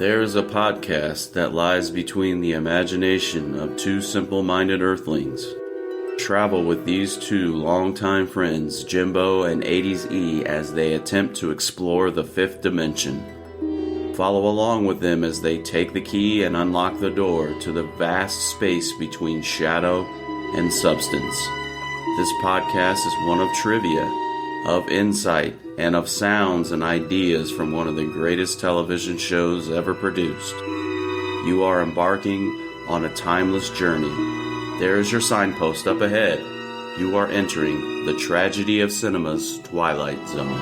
There is a podcast that lies between the imagination of two simple-minded earthlings. Travel with these two longtime friends, Jimbo and 80s E, as they attempt to explore the fifth dimension. Follow along with them as they take the key and unlock the door to the vast space between shadow and substance. This podcast is one of trivia, of insight, and of sounds and ideas from one of the greatest television shows ever produced. You are embarking on a timeless journey. There is your signpost up ahead. You are entering the tragedy of cinema's Twilight Zone.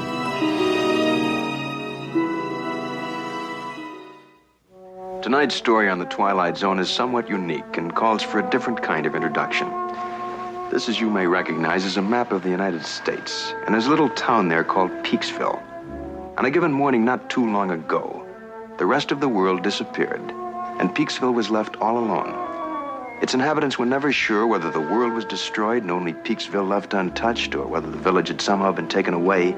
Tonight's story on the Twilight Zone is somewhat unique and calls for a different kind of introduction. This, as you may recognize, is a map of the United States, and there's a little town there called Peaksville. On a given morning not too long ago, the rest of the world disappeared, and Peaksville was left all alone. Its inhabitants were never sure whether the world was destroyed and only Peaksville left untouched, or whether the village had somehow been taken away.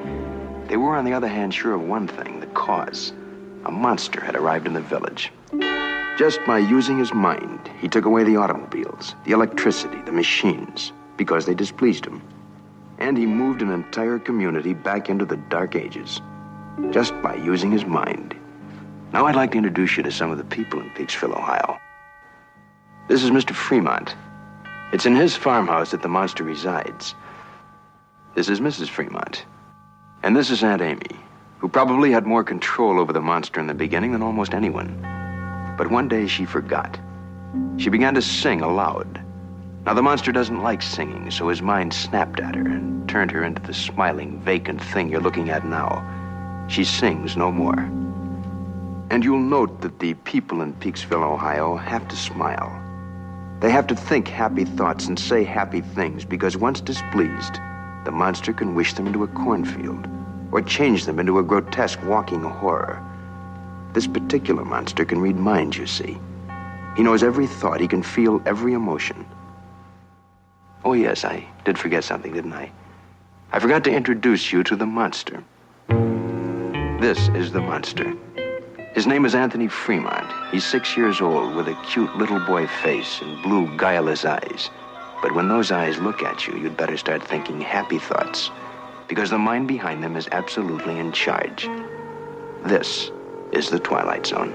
They were, on the other hand, sure of one thing, the cause. A monster had arrived in the village. Just by using his mind, he took away the automobiles, the electricity, the machines, because they displeased him. And he moved an entire community back into the Dark Ages, just by using his mind. Now I'd like to introduce you to some of the people in Peaksville, Ohio. This is Mr. Fremont. It's in his farmhouse that the monster resides. This is Mrs. Fremont. And this is Aunt Amy, who probably had more control over the monster in the beginning than almost anyone. But one day she forgot. She began to sing aloud. Now, the monster doesn't like singing, so his mind snapped at her and turned her into the smiling, vacant thing you're looking at now. She sings no more. And you'll note that the people in Peaksville, Ohio, have to smile. They have to think happy thoughts and say happy things, because once displeased, the monster can wish them into a cornfield or change them into a grotesque walking horror. This particular monster can read minds, you see. He knows every thought. He can feel every emotion. Oh, yes, I did forget something, didn't I? I forgot to introduce you to the monster. This is the monster. His name is Anthony Fremont. He's 6 years old with a cute little boy face and blue, guileless eyes. But when those eyes look at you, you'd better start thinking happy thoughts, because the mind behind them is absolutely in charge. This is the Twilight Zone.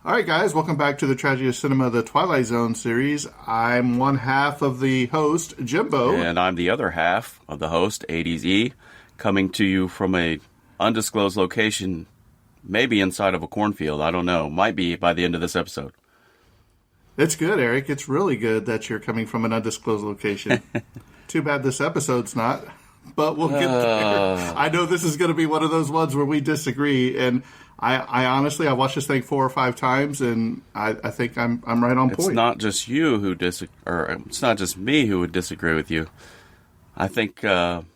All right, guys, welcome back to the Tragedy of Cinema, the Twilight Zone series. I'm one half of the host, Jimbo. And I'm the other half of the host, 80s E, coming to you from a undisclosed location, maybe inside of a cornfield. I don't know. Might be by the end of this episode. It's good, Eric. It's really good that you're coming from an undisclosed location. Too bad this episode's not, but we'll get there. I know this is going to be one of those ones where we disagree, and I honestly, I watched this thing 4 or 5 times, and I think I'm right on point. It's not just you who it's not just me who would disagree with you. I think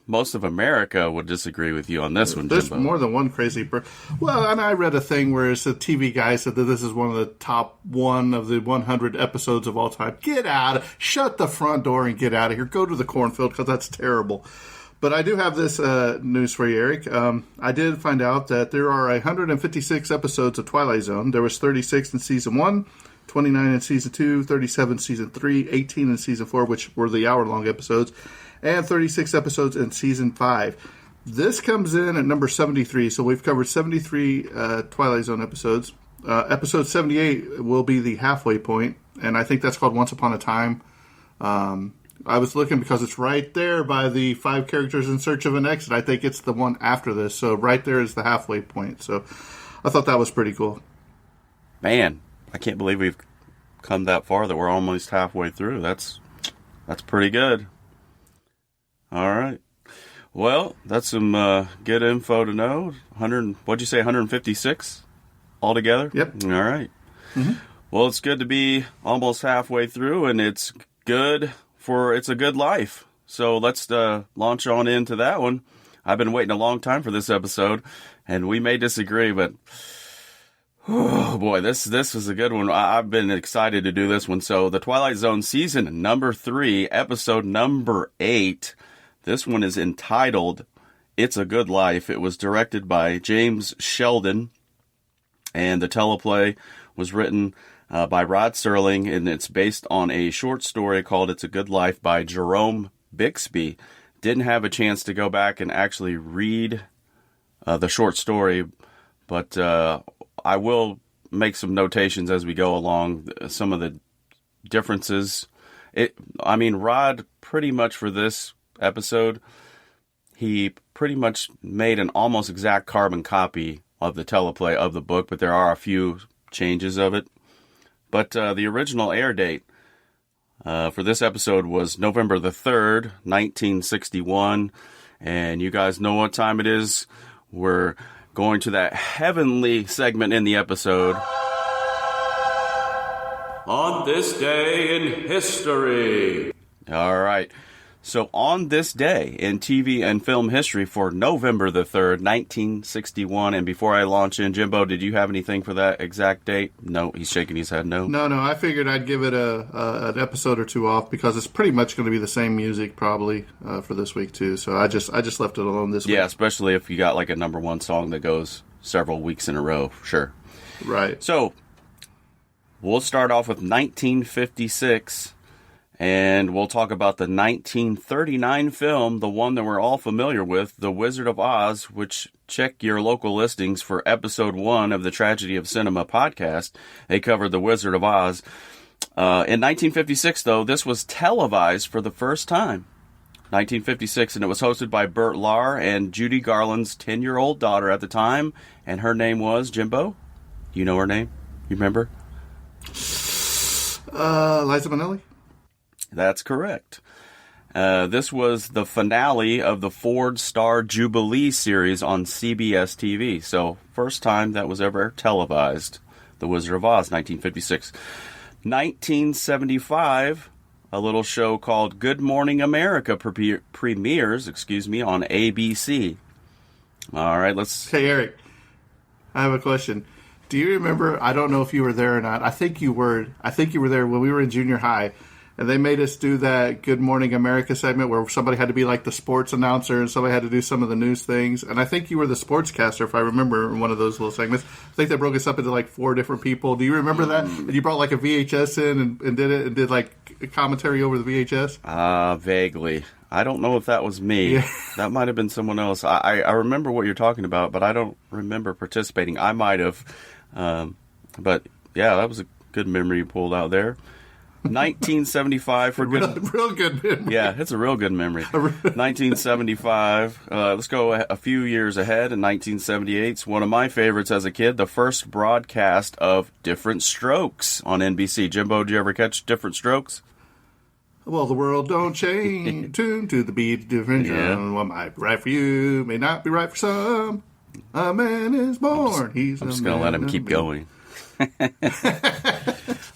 most of America would disagree with you on this one, There's Jimbo. more than one crazy person. Well, and I read a thing where it's a TV guy said that this is one of the top 1 of the 100 episodes of all time. Get out. Shut the front door and get out of here. Go to the cornfield, because that's terrible. But I do have this news for you, Eric. I did find out that there are 156 episodes of Twilight Zone. There was 36 in Season 1, 29 in Season 2, 37 in Season 3, 18 in Season 4, which were the hour-long episodes, and 36 episodes in Season 5. This comes in at number 73, so we've covered 73 Twilight Zone episodes. Episode 78 will be the halfway point, and I think that's called Once Upon a Time. I was looking because it's right there by the 5 characters in search of an exit. I think it's the one after this. So right there is the halfway point. So I thought that was pretty cool. Man, I can't believe we've come that far, that we're almost halfway through. That's pretty good. All right. Well, that's some good info to know. What'd you say, 156 altogether? Yep. All right. Mm-hmm. Well, it's good to be almost halfway through, and it's good It's a good life. So let's launch on into that one. I've been waiting a long time for this episode, and we may disagree, but oh boy, this is a good one. I've been excited to do this one. So the Twilight Zone season number 3, episode number 8. This one is entitled It's a Good Life. It was directed by James Sheldon, and the teleplay was written by Rod Serling, and it's based on a short story called It's a Good Life by Jerome Bixby. Didn't have a chance to go back and actually read the short story, but I will make some notations as we go along, some of the differences. Rod pretty much for this episode, he pretty much made an almost exact carbon copy of the teleplay of the book, but there are a few changes of it. But the original air date for this episode was November the 3rd, 1961. And you guys know what time it is. We're going to that heavenly segment in the episode. On this day in history. All right. So on this day in TV and film history for November the 3rd, 1961, and before I launch in, Jimbo, did you have anything for that exact date? No, he's shaking his head no. No, I figured I'd give it an episode or two off because it's pretty much going to be the same music probably for this week too. So I just left it alone this week. Yeah, especially if you got like a number one song that goes several weeks in a row. Sure. Right. So we'll start off with 1956. And we'll talk about the 1939 film, the one that we're all familiar with, The Wizard of Oz, which check your local listings for episode 1 of the Tragedy of Cinema podcast. They covered The Wizard of Oz. In 1956, though, this was televised for the first time. 1956, and it was hosted by Burt Lahr and Judy Garland's 10-year-old daughter at the time. And her name was, Jimbo? You know her name? You remember? Liza Minnelli? That's correct. This was the finale of the Ford Star Jubilee series on CBS TV. So, first time that was ever televised. The Wizard of Oz, 1956. 1975, a little show called Good Morning America premieres, on ABC. All right, let's... Hey, Eric, I have a question. Do you remember, I don't know if you were there or not, I think you were there when we were in junior high, and they made us do that Good Morning America segment where somebody had to be like the sports announcer and somebody had to do some of the news things. And I think you were the sportscaster, if I remember, in one of those little segments. I think they broke us up into like 4 different people. Do you remember that? And you brought like a VHS in and did it and did like a commentary over the VHS? Vaguely. I don't know if that was me. Yeah. That might have been someone else. I remember what you're talking about, but I don't remember participating. I might have. But yeah, that was a good memory you pulled out there. 1975 for good... Real good memory. Yeah, it's a real good memory. 1975. Let's go a few years ahead. In 1978, it's one of my favorites as a kid, the first broadcast of Different Strokes on NBC. Jimbo, did you ever catch Different Strokes? Well, the world don't change. Tune to the beat, different drum. What might be right for you may not be right for some. A man is born. I'm just going to let him keep going.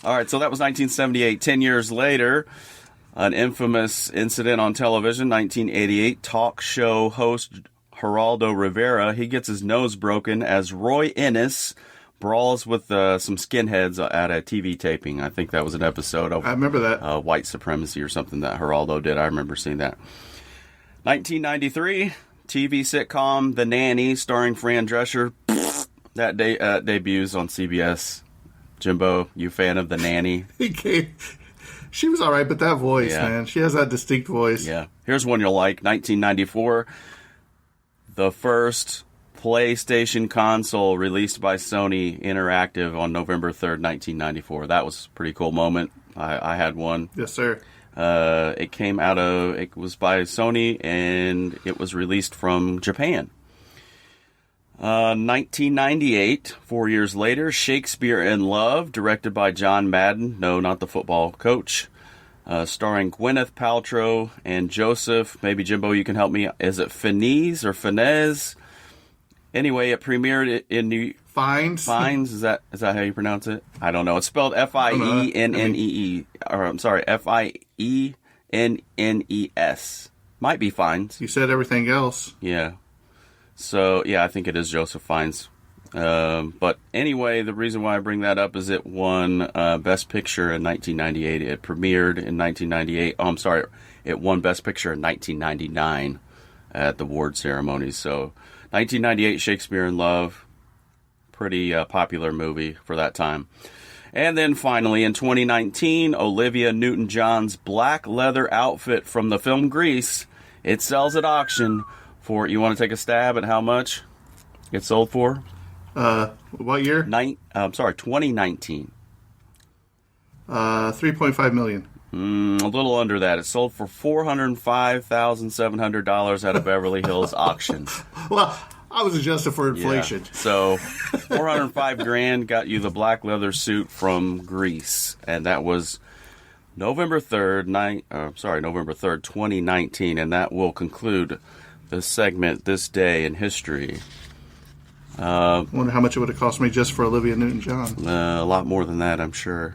All right, so that was 1978. 10 years later, an infamous incident on television, 1988. Talk show host Geraldo Rivera, he gets his nose broken as Roy Ennis brawls with some skinheads at a TV taping. I think that was an episode of I remember that. White Supremacy or something that Geraldo did. I remember seeing that. 1993, TV sitcom The Nanny, starring Fran Drescher. That debuts on CBS. Jimbo, you fan of The Nanny? She was all right, but that voice, man. She has that distinct voice. Yeah. Here's one you'll like. 1994, the first PlayStation console released by Sony Interactive on November 3rd, 1994. That was a pretty cool moment. I had one. Yes, sir. It was by Sony, and it was released from Japan. 1998, 4 years later, Shakespeare in Love, directed by John Madden. No, not the football coach. Starring Gwyneth Paltrow and Joseph. Maybe, Jimbo, you can help me. Is it Fiennes or Finesse? Anyway, it premiered in New... Fines? Is that how you pronounce it? I don't know. It's spelled Fiennee. Or, I'm sorry, Fiennes. Might be Fines. You said everything else. Yeah. So, yeah, I think it is Joseph Fiennes. But anyway, the reason why I bring that up is it won Best Picture in 1998. It premiered in 1998. Oh, I'm sorry. It won Best Picture in 1999. at the award ceremonies. So 1998, Shakespeare in Love, pretty popular movie for that time. And then finally, in 2019, Olivia Newton-John's black leather outfit from the film Grease, it sells at auction for, you want to take a stab at how much it sold for? What year? 2019. $3.5 million. A little under that. It sold for $405,700 at a Beverly Hills auction. Well, I was adjusted for inflation. Yeah. So $405,000 got you the black leather suit from Grease, and that was November 3rd, 2019, and that will conclude this segment, This Day in History. I wonder how much it would have cost me just for Olivia Newton-John. A lot more than that, I'm sure.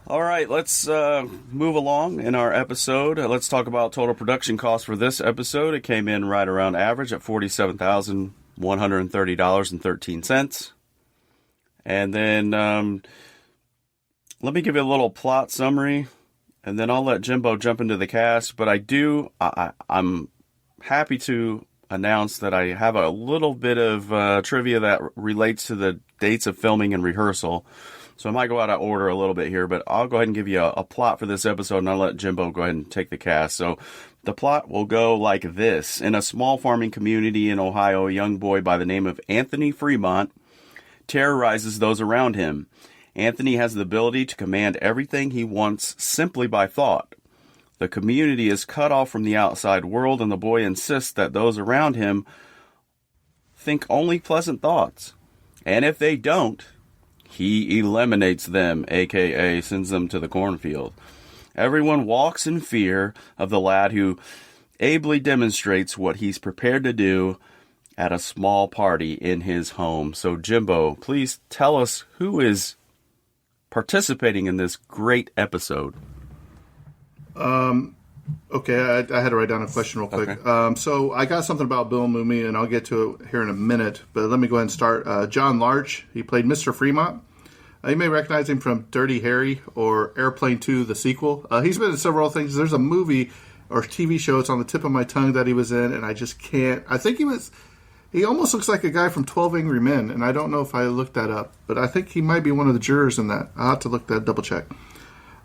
All right, let's move along in our episode. Let's talk about total production cost for this episode. It came in right around average at $47,130.13. And then let me give you a little plot summary, and then I'll let Jimbo jump into the cast. But I'm happy to announce that I have a little bit of trivia that relates to the dates of filming and rehearsal. So I might go out of order a little bit here, but I'll go ahead and give you a plot for this episode, and I'll let Jimbo go ahead and take the cast. So the plot will go like this. In a small farming community in Ohio, a young boy by the name of Anthony Fremont terrorizes those around him. Anthony has the ability to command everything he wants simply by thought. The community is cut off from the outside world, and the boy insists that those around him think only pleasant thoughts. And if they don't, he eliminates them, a.k.a. sends them to the cornfield. Everyone walks in fear of the lad who ably demonstrates what he's prepared to do at a small party in his home. So, Jimbo, please tell us who is participating in this great episode. Okay, I had to write down a question real quick. Okay. So I got something about Bill Mumy, and I'll get to it here in a minute. But let me go ahead and start. John Larch, he played Mr. Fremont. You may recognize him from Dirty Harry or Airplane 2, the sequel. He's been in several things. There's a movie or TV show, it's on the tip of my tongue, that he was in, and I just can't. I think he almost looks like a guy from 12 Angry Men, and I don't know if I looked that up. But I think he might be one of the jurors in that. I'll have to double check.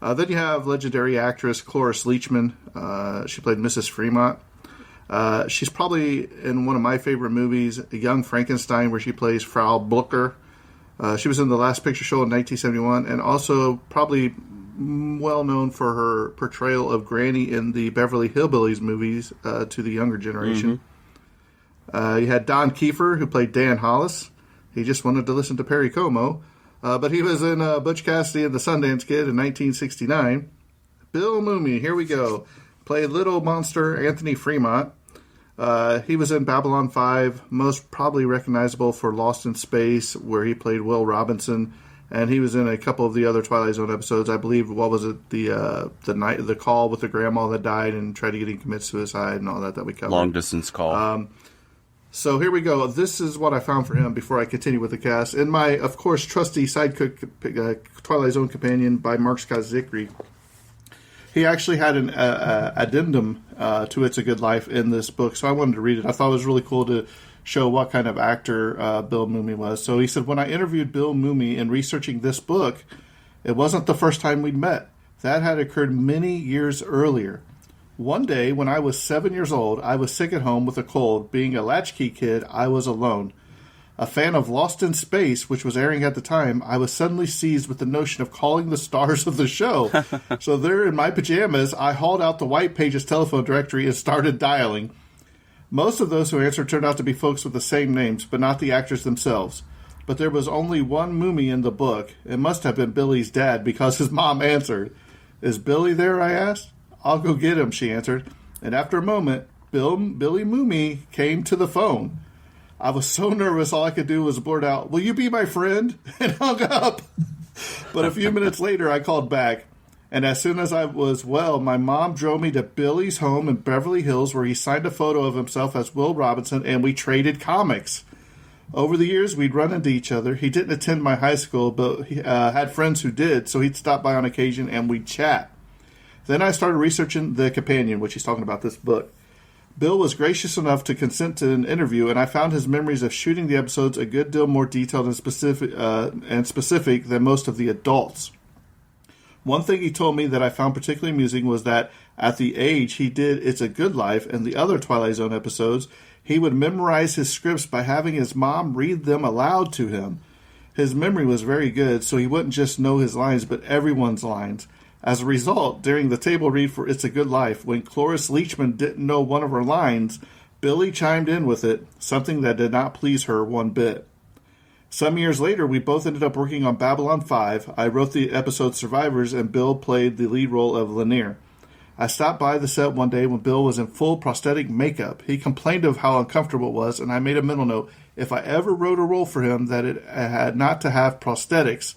Then you have legendary actress Cloris Leachman. She played Mrs. Fremont. She's probably in one of my favorite movies, Young Frankenstein, where she plays Frau Blucher. She was in The Last Picture Show in 1971, and also probably well known for her portrayal of Granny in the Beverly Hillbillies movies to the younger generation. Mm-hmm. You had Don Kiefer, who played Dan Hollis. He just wanted to listen to Perry Como. But he was in Butch Cassidy and the Sundance Kid in 1969. Bill Mumy, here we go. Played little monster Anthony Fremont. He was in Babylon 5, most probably recognizable for Lost in Space, where he played Will Robinson. And he was in a couple of the other Twilight Zone episodes. I believe, what was it, the call with the grandma that died and tried to get him to commit suicide and all that we covered. Long distance call. So here we go. This is what I found for him before I continue with the cast. In my, of course, trusty sidekick, Twilight Zone companion by Mark Scott Zicree, he actually had an addendum to It's a Good Life in this book, so I wanted to read it. I thought it was really cool to show what kind of actor Bill Mumy was. So he said, when I interviewed Bill Mumy in researching this book, it wasn't the first time we'd met. That had occurred many years earlier. One day, when I was 7 years old, I was sick at home with a cold. Being a latchkey kid, I was alone. A fan of Lost in Space, which was airing at the time, I was suddenly seized with the notion of calling the stars of the show. So there in my pajamas, I hauled out the White Pages telephone directory and started dialing. Most of those who answered turned out to be folks with the same names, but not the actors themselves. But there was only one Mumy in the book. It must have been Billy's dad, because his mom answered. Is Billy there, I asked. I'll go get him, she answered. And after a moment, Billy Mumy came to the phone. I was so nervous, all I could do was blurt out, "Will you be my friend?" and hung up. But a few minutes later, I called back. And as soon as I was well, my mom drove me to Billy's home in Beverly Hills, where he signed a photo of himself as Will Robinson, and we traded comics. Over the years, we'd run into each other. He didn't attend my high school, but he had friends who did, so he'd stop by on occasion, and we'd chat. Then I started researching The Companion, which he's talking about this book. Bill was gracious enough to consent to an interview, and I found his memories of shooting the episodes a good deal more detailed and specific than most of the adults. One thing he told me that I found particularly amusing was that at the age he did It's a Good Life and the other Twilight Zone episodes, he would memorize his scripts by having his mom read them aloud to him. His memory was very good, so he wouldn't just know his lines, but everyone's lines. As a result, during the table read for It's a Good Life, when Cloris Leachman didn't know one of her lines, Billy chimed in with it, something that did not please her one bit. Some years later, we both ended up working on Babylon 5. I wrote the episode Survivors, and Bill played the lead role of Lanier. I stopped by the set one day when Bill was in full prosthetic makeup. He complained of how uncomfortable it was, and I made a mental note, if I ever wrote a role for him, that it had not to have prosthetics.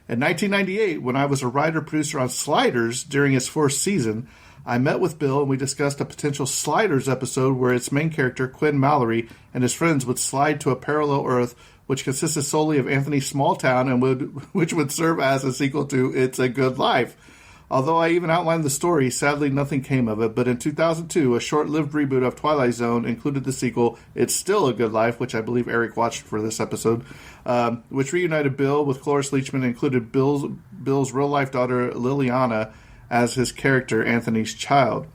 In 1998, when I was a writer-producer on Sliders during its first season, I met with Bill and we discussed a potential Sliders episode where its main character, Quinn Mallory, and his friends would slide to a parallel Earth which consisted solely of Anthony's small town and which would serve as a sequel to It's a Good Life. Although I even outlined the story, sadly nothing came of it, but in 2002, a short-lived reboot of Twilight Zone included the sequel It's Still a Good Life, which I believe Eric watched for this episode, which reunited Bill with Cloris Leachman and included Bill's real-life daughter Liliana as his character, Anthony's child.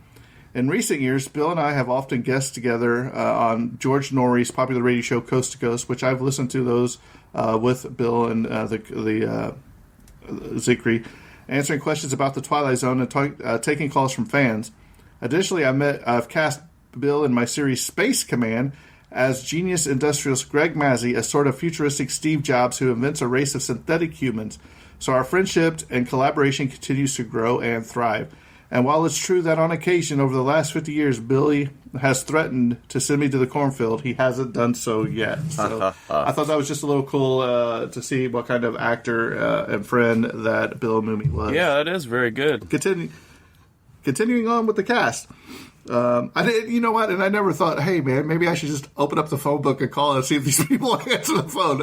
In recent years, Bill and I have often guested together on George Norrie's popular radio show Coast to Coast, which I've listened to those with Bill and the Zikri, answering questions about the Twilight Zone and taking calls from fans. Additionally, I've cast Bill in my series Space Command as genius industrialist Greg Mazzy, a sort of futuristic Steve Jobs who invents a race of synthetic humans. So our friendship and collaboration continues to grow and thrive. And while it's true that on occasion over the last 50 years, Billy has threatened to send me to the cornfield, he hasn't done so yet. So I thought that was just a little cool to see what kind of actor and friend that Bill Mumy was. Yeah, that is very good. Continuing on with the cast. I did, you know what? And I never thought, hey, man, maybe I should just open up the phone book and call and see if these people answer the phone.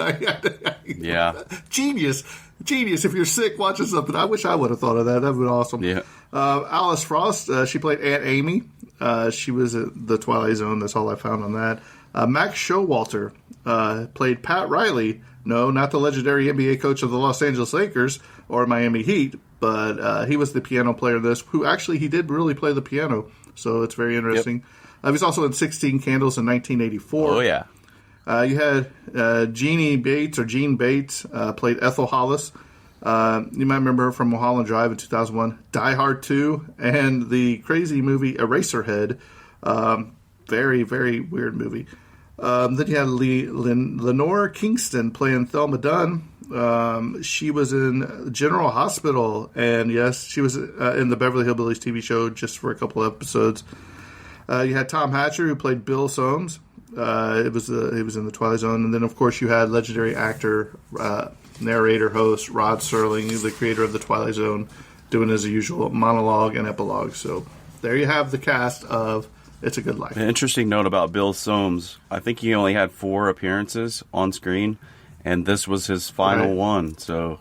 Yeah. Genius. If you're sick watching something, I wish I would have thought of that. That would be awesome. Yeah. Alice Frost, she played Aunt Amy. She was at the Twilight Zone. That's all I found on that. Max Showalter played Pat Riley. No, not the legendary NBA coach of the Los Angeles Lakers or Miami Heat, but he was the piano player in this, who actually he did really play the piano. So it's very interesting. Yep. He was also in 16 Candles in 1984. Oh, yeah. You had Jean Bates, played Ethel Hollis. You might remember her from Mulholland Drive in 2001, Die Hard 2, and the crazy movie Eraserhead. Very, very weird movie. Then you had Lenore Kingston playing Thelma Dunn. She was in General Hospital, and yes, she was in the Beverly Hillbillies TV show just for a couple of episodes. You had Tom Hatcher, who played Bill Soames. He was in the Twilight Zone, and then of course you had legendary actor, narrator, host Rod Serling, the creator of the Twilight Zone, doing his usual monologue and epilogue. So there you have the cast of It's a Good Life. An interesting note about Bill Soames: I think he only had 4 appearances on screen, and this was his final one. So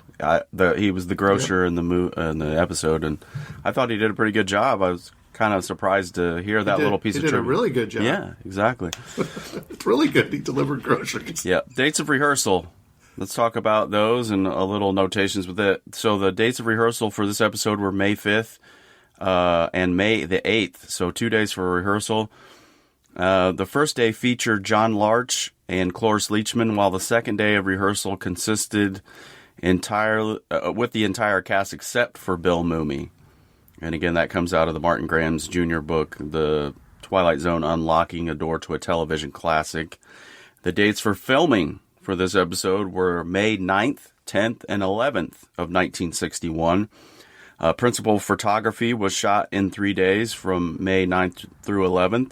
he was the grocer in the episode, and I thought he did a pretty good job. I was kind of surprised to hear that little piece of trivia. He did a really good job. Yeah, exactly. It's really good. He delivered groceries. Yeah. Dates of rehearsal. Let's talk about those and a little notations with it. So the dates of rehearsal for this episode were May 5th and May the 8th. So 2 days for rehearsal. The first day featured John Larch and Cloris Leachman, while the second day of rehearsal consisted entirely with the entire cast except for Bill Mumy. And again, that comes out of the Martin Graham's Jr. book, The Twilight Zone: Unlocking a Door to a Television Classic. The dates for filming for this episode were May 9th, 10th, and 11th of 1961. Principal photography was shot in 3 days from May 9th through 11th.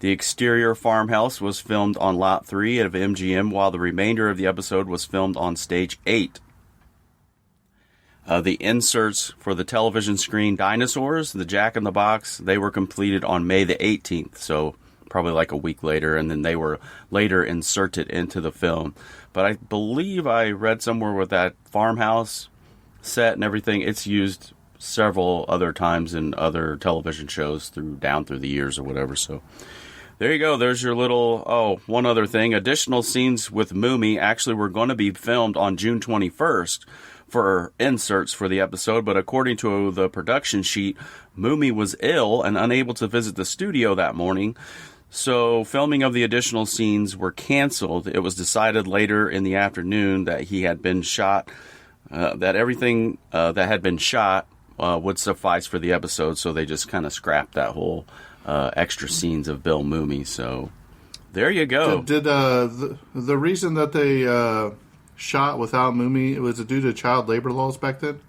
The exterior farmhouse was filmed on Lot 3 of MGM, while the remainder of the episode was filmed on Stage 8. The inserts for the television screen Dinosaurs, the Jack in the Box, they were completed on May the 18th, so probably like a week later, and then they were later inserted into the film. But I believe I read somewhere with that farmhouse set and everything, it's used several other times in other television shows down through the years or whatever. So There you go. There's your little, one other thing. Additional scenes with Moomy actually were going to be filmed on June 21st for inserts for the episode, but according to the production sheet, Moomy was ill and unable to visit the studio that morning, so filming of the additional scenes were canceled. It was decided later in the afternoon that he had been shot, that everything that had been shot would suffice for the episode, so they just kind of scrapped that whole extra scenes of Bill Moomy. So there you go. Did the reason that they shot without Moomy, was it due to child labor laws back then,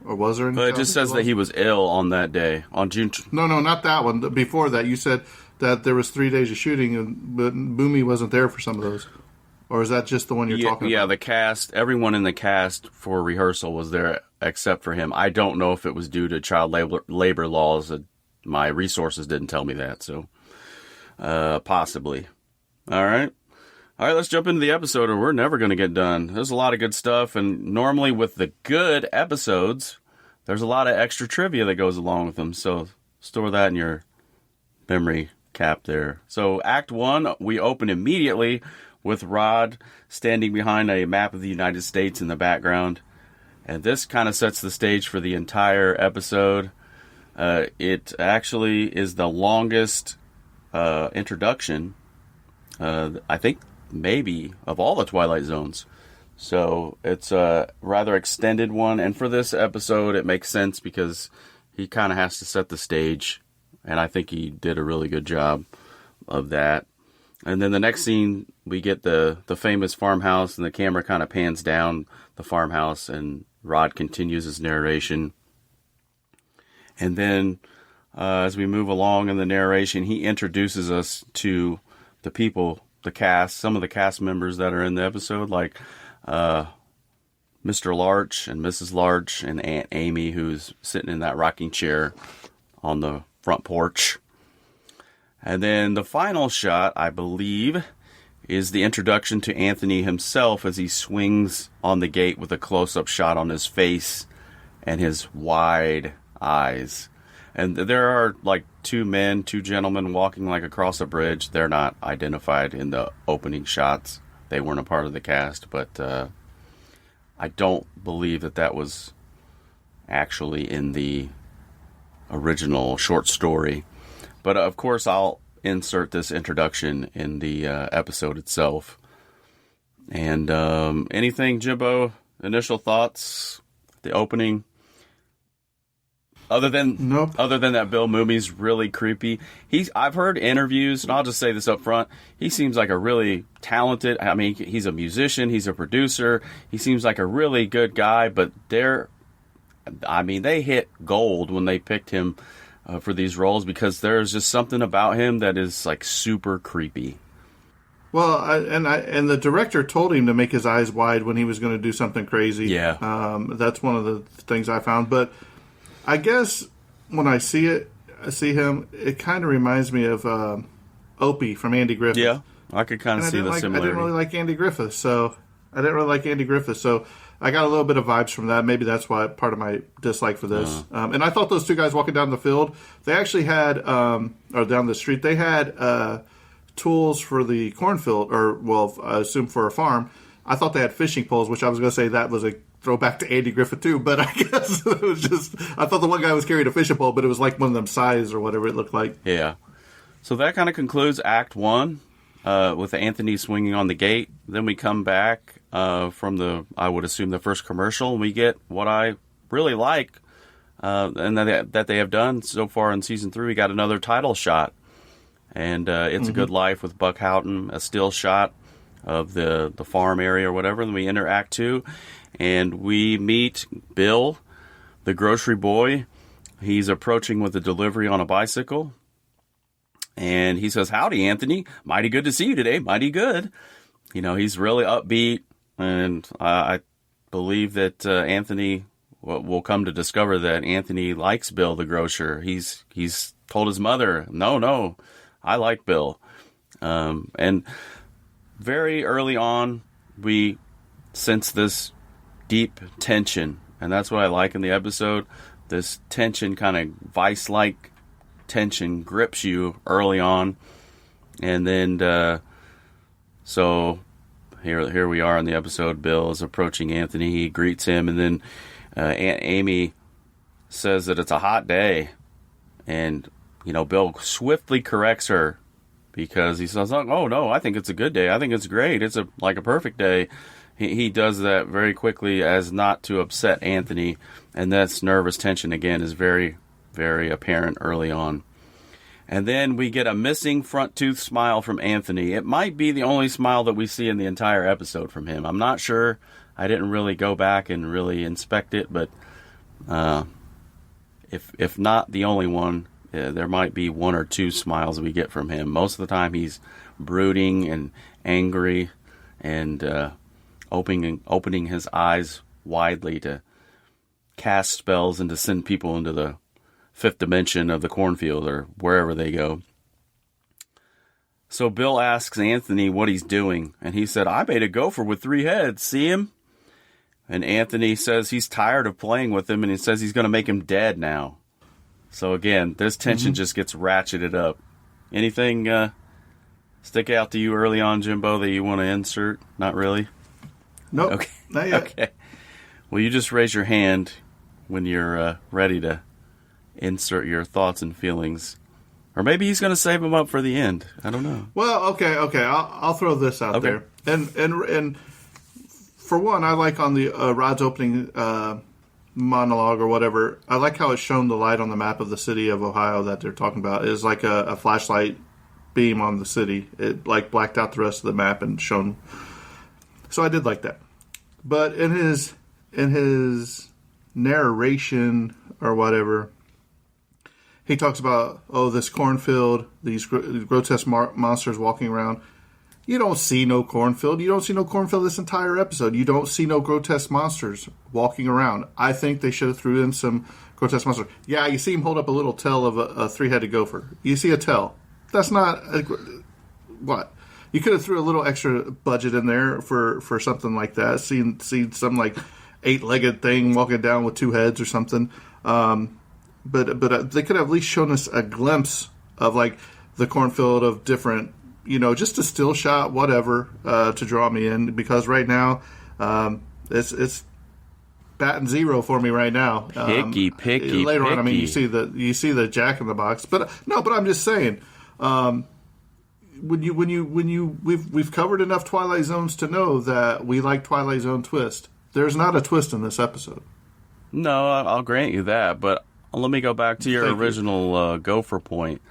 or was there any? But it just says that he was ill on that day, on June. No, not that one. Before that, you said that there was 3 days of shooting, but Moomy wasn't there for some of those. Or is that just the one you're talking about? Yeah, the cast, everyone in the cast for rehearsal was there except for him. I don't know if it was due to child labor laws. My resources didn't tell me that, so possibly. All right, let's jump into the episode, or we're never going to get done. There's a lot of good stuff, and normally with the good episodes, there's a lot of extra trivia that goes along with them, so store that in your memory cap there. So Act 1, we open immediately with Rod standing behind a map of the United States in the background, and this kind of sets the stage for the entire episode. It actually is the longest introduction, I think, maybe, of all the Twilight Zones. So it's a rather extended one. And for this episode, it makes sense because he kind of has to set the stage. And I think he did a really good job of that. And then the next scene, we get the famous farmhouse, and the camera kind of pans down the farmhouse, and Rod continues his narration. And then, as we move along in the narration, he introduces us to the people, the cast, some of the cast members that are in the episode, like Mr. Larch and Mrs. Larch and Aunt Amy, who's sitting in that rocking chair on the front porch. And then the final shot, I believe, is the introduction to Anthony himself as he swings on the gate with a close-up shot on his face and his wide eyes. And there are like two gentlemen walking like across a bridge. They're not identified in the opening shots. They weren't a part of the cast, but I don't believe that was actually in the original short story. But of course, I'll insert this introduction in the episode itself. And anything, Jimbo? Initial thoughts? The opening? Other than that, Bill Moomy's really creepy. I've heard interviews, and I'll just say this up front. He seems like a really talented. I mean, he's a musician. He's a producer. He seems like a really good guy. But they hit gold when they picked him for these roles, because there's just something about him that is like super creepy. Well, and the director told him to make his eyes wide when he was going to do something crazy. Yeah, that's one of the things I found. But I guess when I see him, it kind of reminds me of Opie from Andy Griffith. Yeah, I could kind of see the similarity. I didn't really like Andy Griffith, so I got a little bit of vibes from that. Maybe that's why part of my dislike for this. And I thought those two guys walking down the field, they actually had, or down the street, they had tools for the cornfield, or, well, I assume for a farm. I thought they had fishing poles, which I was going to say that was a throwback to Andy Griffith too, but I guess it was just, I thought the one guy was carrying a fishing pole, but it was like one of them size or whatever it looked like. Yeah. So that kind of concludes Act 1 with Anthony swinging on the gate. Then we come back from I would assume, the first commercial, and we get what I really like and that they have done so far in Season 3. We got another title shot, and It's a Good Life with Buck Houghton, a still shot of the farm area or whatever. Then we enter Act 2, and we meet Bill, the grocery boy. He's approaching with a delivery on a bicycle. And he says, "Howdy, Anthony. Mighty good to see you today. Mighty good." You know, he's really upbeat. And I believe that Anthony will come to discover that Anthony likes Bill, the grocer. He's told his mother, no, I like Bill. And very early on, we sense this deep tension, and that's what I like in the episode. This tension, kind of vice-like tension, grips you early on, And then, so here we are in the episode. Bill is approaching Anthony. He greets him, and then Aunt Amy says that it's a hot day. And, Bill swiftly corrects her because he says, oh, no, I think it's a good day. I think it's great. It's like a perfect day. He does that very quickly as not to upset Anthony, and that's nervous tension, again, is very, very apparent early on. And then we get a missing front tooth smile from Anthony. It might be the only smile that we see in the entire episode from him. I'm not sure. I didn't really go back and really inspect it, but if not the only one, there might be one or two smiles we get from him. Most of the time he's brooding and angry and opening his eyes widely to cast spells and to send people into the fifth dimension of the cornfield or wherever they go. So Bill asks Anthony what he's doing, and he said, I made a gopher with 3 heads. See him? And Anthony says he's tired of playing with him, and he says he's going to make him dead now. So again, this tension just gets ratcheted up. Anything stick out to you early on, Jimbo, that you want to insert? Not really? Nope. Okay. Not yet. Okay. Well, you just raise your hand when you're ready to insert your thoughts and feelings. Or maybe he's going to save them up for the end. I don't know. Well, okay. I'll throw this out there. And for one, I like on the Rod's opening monologue or whatever, I like how it's shown the light on the map of the city of Ohio that they're talking about. It is like a flashlight beam on the city. It like blacked out the rest of the map and shown. So I did like that. But in his narration or whatever, he talks about, this cornfield, these grotesque monsters walking around. You don't see no cornfield. You don't see no cornfield this entire episode. You don't see no grotesque monsters walking around. I think they should have threw in some grotesque monsters. Yeah, you see him hold up a little tail of a 3-headed gopher. You see a tail. That's not... what? You could have threw a little extra budget in there for something like that. Seen some, 8-legged thing walking down with 2 heads or something. But they could have at least shown us a glimpse of, the cornfield of different... just a still shot, whatever, to draw me in. Because right now, it's batting 0 for me right now. Picky. Later on, I mean, you see the Jack in the Box, but I'm just saying, we've covered enough Twilight Zones to know that we like Twilight Zone twist. There's not a twist in this episode. No, I'll grant you that, but let me go back to your original gopher point.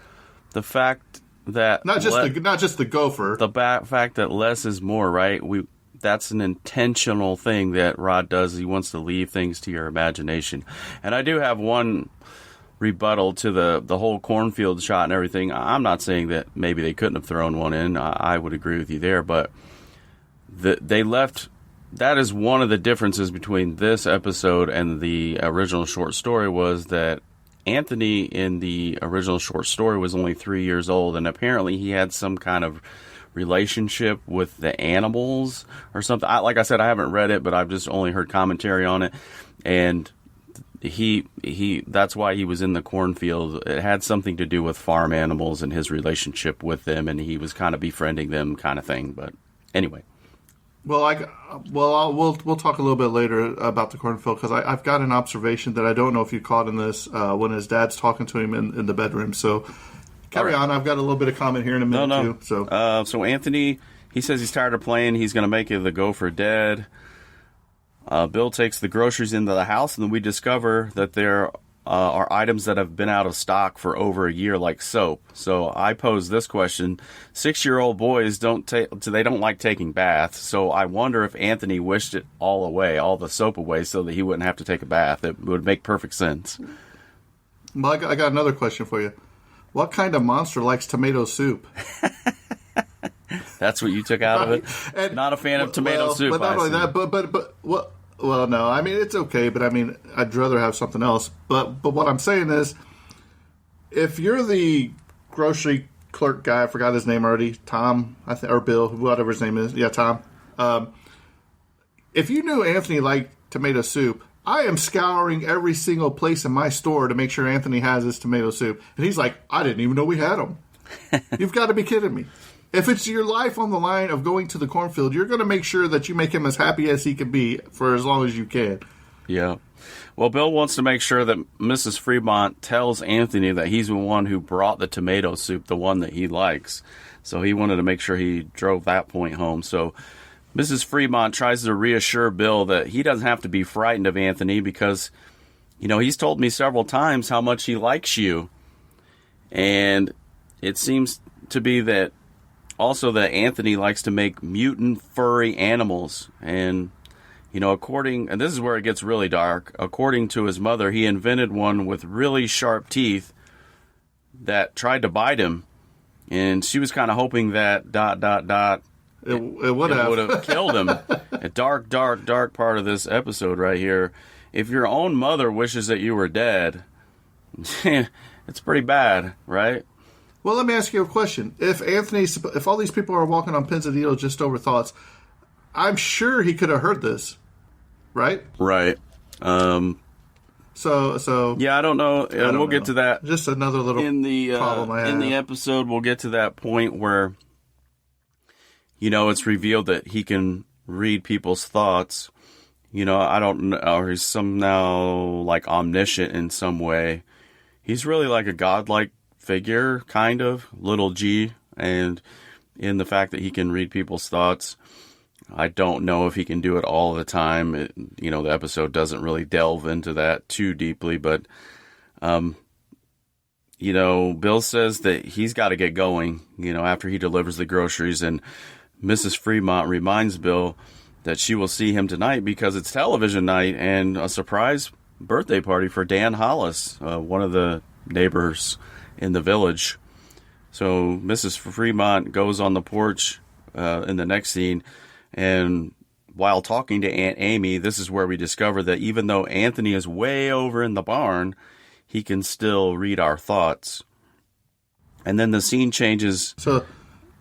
The fact that not just the gopher. The fact that less is more, right? That's an intentional thing that Rod does. He wants to leave things to your imagination. And I do have one rebuttal to the whole cornfield shot and everything. I'm not saying that maybe they couldn't have thrown one in. I would agree with you there, but they left. That is one of the differences between this episode and the original short story, was that Anthony in the original short story was only 3 years old, and apparently he had some kind of relationship with the animals or something. Like I said, I haven't read it, but I've just only heard commentary on it, and he that's why he was in the cornfield. It had something to do with farm animals and his relationship with them, and he was kind of befriending them, kind of thing. But anyway. We'll talk a little bit later about the cornfield, because I've got an observation that I don't know if you caught in this when his dad's talking to him in the bedroom. So carry on. I've got a little bit of comment here in a minute too. So Anthony, he says he's tired of playing. He's going to make the gopher dead. Bill takes the groceries into the house, and then we discover that there are items that have been out of stock for over a year, like soap. So I pose this question: 6-year-old boys don't like taking baths. So I wonder if Anthony wished it all away, all the soap away, so that he wouldn't have to take a bath. It would make perfect sense. Well, I got another question for you. What kind of monster likes tomato soup? That's what you took out of it? And, not a fan of tomato soup. But not only that, but what? Well, no. I mean, it's okay, but I mean, I'd rather have something else. But what I'm saying is, if you're the grocery clerk guy, I forgot his name already, Tom, I think, or Bill, whatever his name is. Yeah, Tom. If you knew Anthony liked tomato soup, I am scouring every single place in my store to make sure Anthony has his tomato soup. And he's like, I didn't even know we had them. You've got to be kidding me. If it's your life on the line of going to the cornfield, you're going to make sure that you make him as happy as he can be for as long as you can. Yeah. Well, Bill wants to make sure that Mrs. Fremont tells Anthony that he's the one who brought the tomato soup, the one that he likes. So he wanted to make sure he drove that point home. So Mrs. Fremont tries to reassure Bill that he doesn't have to be frightened of Anthony because, he's told me several times how much he likes you. And it seems to be that also that Anthony likes to make mutant furry animals. And, and this is where it gets really dark, according to his mother, he invented one with really sharp teeth that tried to bite him. And she was kind of hoping that ... It would have killed him. A dark, dark, dark part of this episode right here. If your own mother wishes that you were dead, it's pretty bad, right? Well, let me ask you a question. If all these people are walking on pins and needles just over thoughts, I'm sure he could have heard this, right? Right. So yeah, I don't know. We'll get to that. Just another little problem I have. In the episode, we'll get to that point where it's revealed that he can read people's thoughts. I don't know, or he's somehow like omniscient in some way. He's really like a godlike figure, kind of, little g, and in the fact that he can read people's thoughts. I don't know if he can do it all the time. The episode doesn't really delve into that too deeply, but, Bill says that he's got to get going, after he delivers the groceries, and Mrs. Fremont reminds Bill that she will see him tonight because it's television night and a surprise birthday party for Dan Hollis, one of the neighbors in the village. So Mrs. Fremont goes on the porch in the next scene, and while talking to Aunt Amy, this is where we discover that even though Anthony is way over in the barn, he can still read our thoughts. And then the scene changes.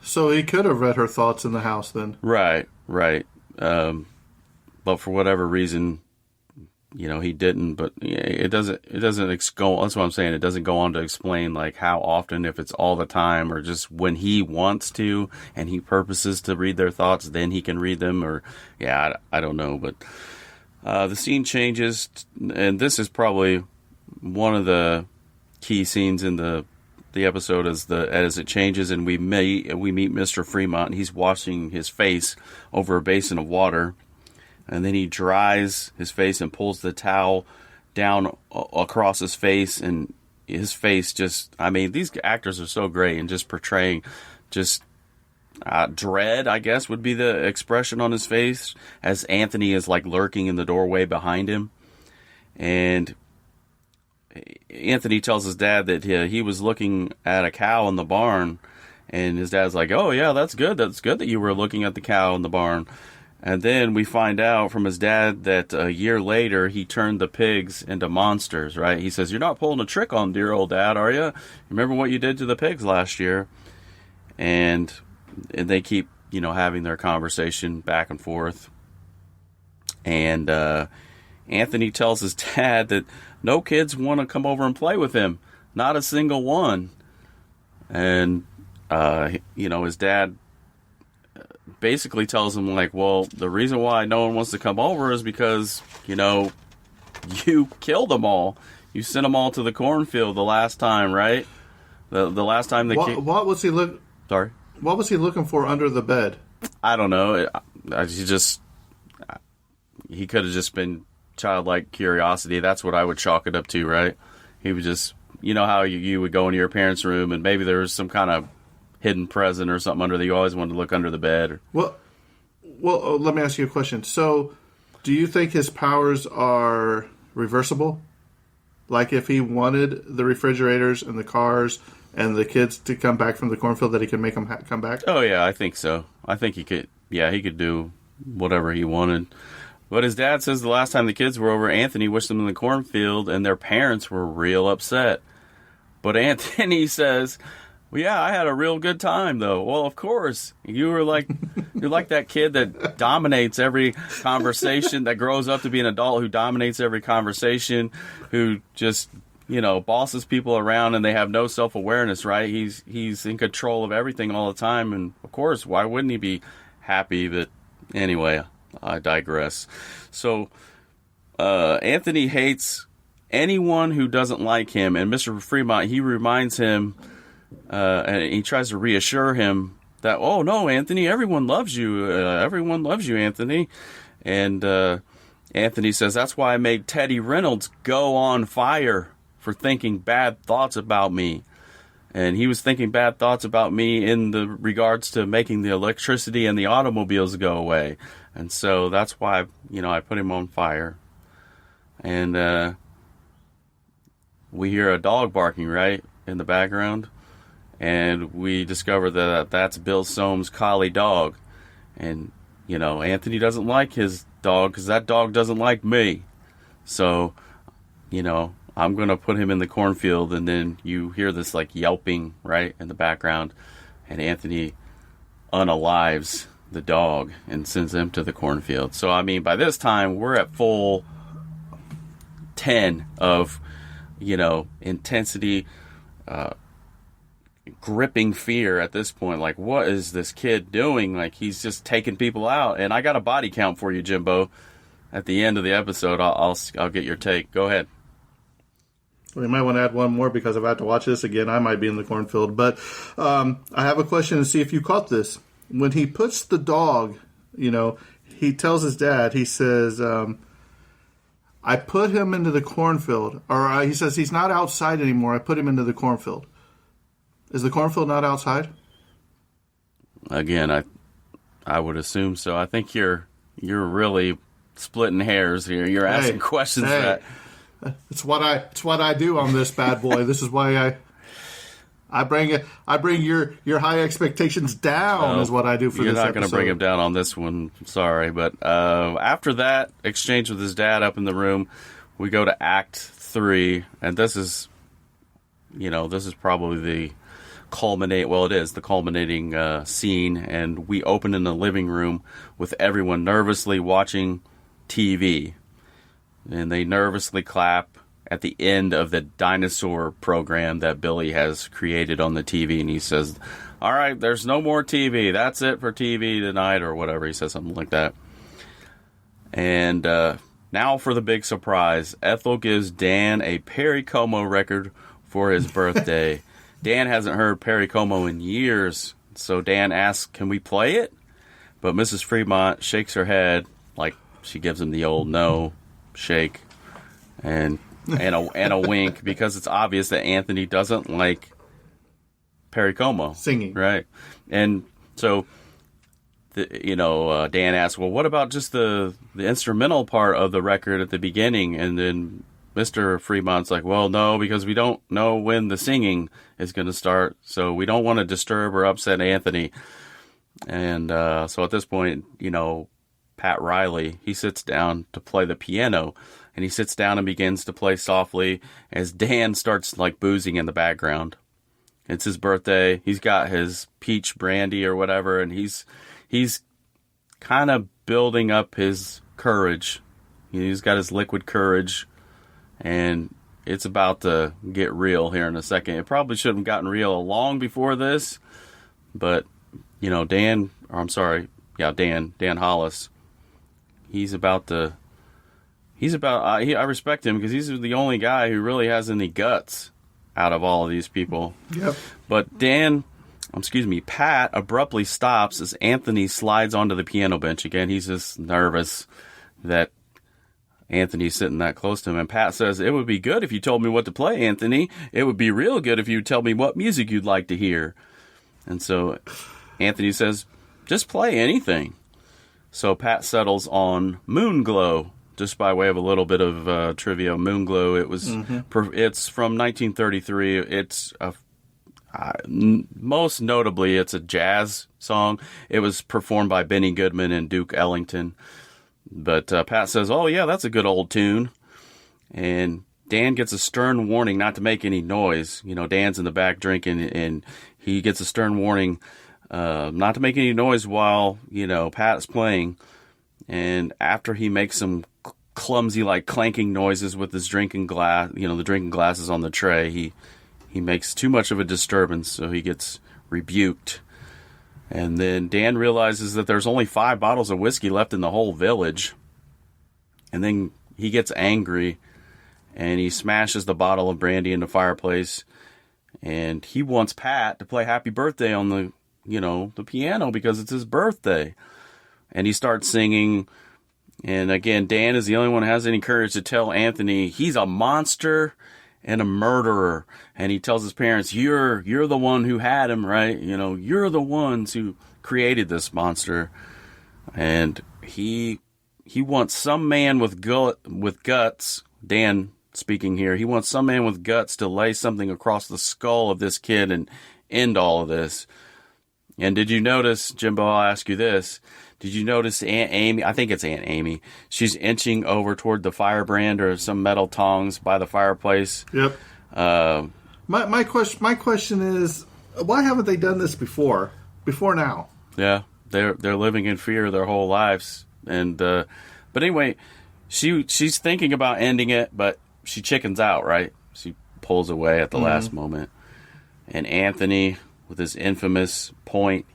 So he could have read her thoughts in the house then. Right. But for whatever reason, he didn't. But it doesn't go. That's what I'm saying. It doesn't go on to explain like how often, if it's all the time, or just when he wants to and he purposes to read their thoughts, then he can read them. Or I don't know. But the scene changes, and this is probably one of the key scenes in the episode as it changes, and we meet Mr. Fremont. He's washing his face over a basin of water, and then he dries his face and pulls the towel down across his face, and his face just, these actors are so great and just portraying just dread, I guess would be the expression on his face, as Anthony is like lurking in the doorway behind him. And Anthony tells his dad that he was looking at a cow in the barn, and his dad's like, "Oh yeah, that's good. That's good that you were looking at the cow in the barn." And then we find out from his dad that a year later he turned the pigs into monsters, right? He says, "You're not pulling a trick on dear old dad, are you? Remember what you did to the pigs last year?" And they keep, having their conversation back and forth. And Anthony tells his dad that no kids want to come over and play with him. Not a single one. And, his dad basically tells him, like, well, the reason why no one wants to come over is because, you killed them all. You sent them all to the cornfield the last time, right? The last time they came. What was he Sorry? What was he looking for under the bed? I don't know. He could have just been childlike curiosity. That's what I would chalk it up to, right? He would just, how you would go into your parents' room and maybe there was some kind of hidden present or something under there. You always wanted to look under the bed. Well, let me ask you a question. So, do you think his powers are reversible? Like if he wanted the refrigerators and the cars and the kids to come back from the cornfield, that he can make them come back? Oh yeah, I think so. I think he could. Yeah, he could do whatever he wanted. But his dad says the last time the kids were over, Anthony wished them in the cornfield, and their parents were real upset. But Anthony says, "Well, yeah, I had a real good time, though." Well, of course, you're like that kid that dominates every conversation, that grows up to be an adult who dominates every conversation, who just bosses people around and they have no self-awareness, right? He's in control of everything all the time, and of course, why wouldn't he be happy? But anyway, I digress. So Anthony hates anyone who doesn't like him, and Mr. Fremont, he reminds him, and he tries to reassure him that, oh no, Anthony, everyone loves you. Everyone loves you, Anthony. And Anthony says, that's why I made Teddy Reynolds go on fire for thinking bad thoughts about me. And he was thinking bad thoughts about me in the regards to making the electricity and the automobiles go away. And so that's why, I put him on fire. And we hear a dog barking, right, in the background. And we discover that that's Bill Soames' collie dog. And, Anthony doesn't like his dog because that dog doesn't like me. So, I'm going to put him in the cornfield, and then you hear this yelping right in the background, and Anthony unalives the dog and sends him to the cornfield. So, by this time, we're at full 10 of, intensity, gripping fear at this point. What is this kid doing? He's just taking people out. And I got a body count for you, Jimbo. At the end of the episode, I'll get your take. Go ahead. Well, you might want to add one more because if I have to watch this again, I might be in the cornfield. But I have a question to see if you caught this. When he puts the dog, he tells his dad, he says, I put him into the cornfield. Or he says he's not outside anymore. I put him into the cornfield. Is the cornfield not outside? Again, I would assume so. I think you're really splitting hairs here. You're asking questions that... It's what I do on this bad boy. This is why I bring your high expectations down. Is what I do for this episode. You're not going to bring him down on this one. Sorry, but after that exchange with his dad up in the room, we go to Act 3, and this is probably the culminating scene, and we open in the living room with everyone nervously watching TV. And they nervously clap at the end of the dinosaur program that Billy has created on the TV. And he says, all right, there's no more TV. That's it for TV tonight, or whatever. He says something like that. And now for the big surprise. Ethel gives Dan a Perry Como record for his birthday. Dan hasn't heard Perry Como in years. So Dan asks, can we play it? But Mrs. Fremont shakes her head like she gives him the old no shake and a wink, because it's obvious that Anthony doesn't like Perry Como singing, right? And so Dan asks, well, what about just the instrumental part of the record at the beginning? And then Mr. Fremont's like, well, no, because we don't know when the singing is going to start, so we don't want to disturb or upset Anthony. And so at this point, Pat Riley, he sits down to play the piano, and he sits down and begins to play softly as Dan starts boozing in the background. It's his birthday. He's got his peach brandy or whatever, and he's kind of building up his courage. He's got his liquid courage, and it's about to get real here in a second. It probably should have gotten real long before this, but Dan Hollis, I respect him because he's the only guy who really has any guts out of all of these people. Yep. But Pat abruptly stops as Anthony slides onto the piano bench again. He's just nervous that Anthony's sitting that close to him. And Pat says, it would be good if you told me what to play, Anthony. It would be real good if you tell me what music you'd like to hear. And so Anthony says, just play anything. So Pat settles on Moonglow, just by way of a little bit of trivia. Moonglow, it's from 1933. It's most notably, it's a jazz song. It was performed by Benny Goodman and Duke Ellington. But Pat says, oh yeah, that's a good old tune. And Dan gets a stern warning not to make any noise. Dan's in the back drinking, and he gets a stern warning not to make any noise while, Pat's playing. And after he makes some clumsy, like clanking noises with his drinking glass, the drinking glasses on the tray. He makes too much of a disturbance, so he gets rebuked. And then Dan realizes that there's only 5 bottles of whiskey left in the whole village. And then he gets angry, and he smashes the bottle of brandy in the fireplace. And he wants Pat to play Happy Birthday on the piano because it's his birthday. And he starts singing. And again, Dan is the only one who has any courage to tell Anthony he's a monster and a murderer. And he tells his parents, you're the one who had him, right? You're the ones who created this monster. And he wants some man with guts, Dan speaking here, he wants some man with guts to lay something across the skull of this kid and end all of this. And did you notice, Jimbo, I'll ask you this, did you notice Aunt Amy, I think it's Aunt Amy, she's inching over toward the firebrand or some metal tongs by the fireplace? Yep. My question is, why haven't they done this before now? Yeah, they're living in fear their whole lives. And but anyway, she's thinking about ending it, but she chickens out, right? She pulls away at the last moment. And Anthony, with his infamous point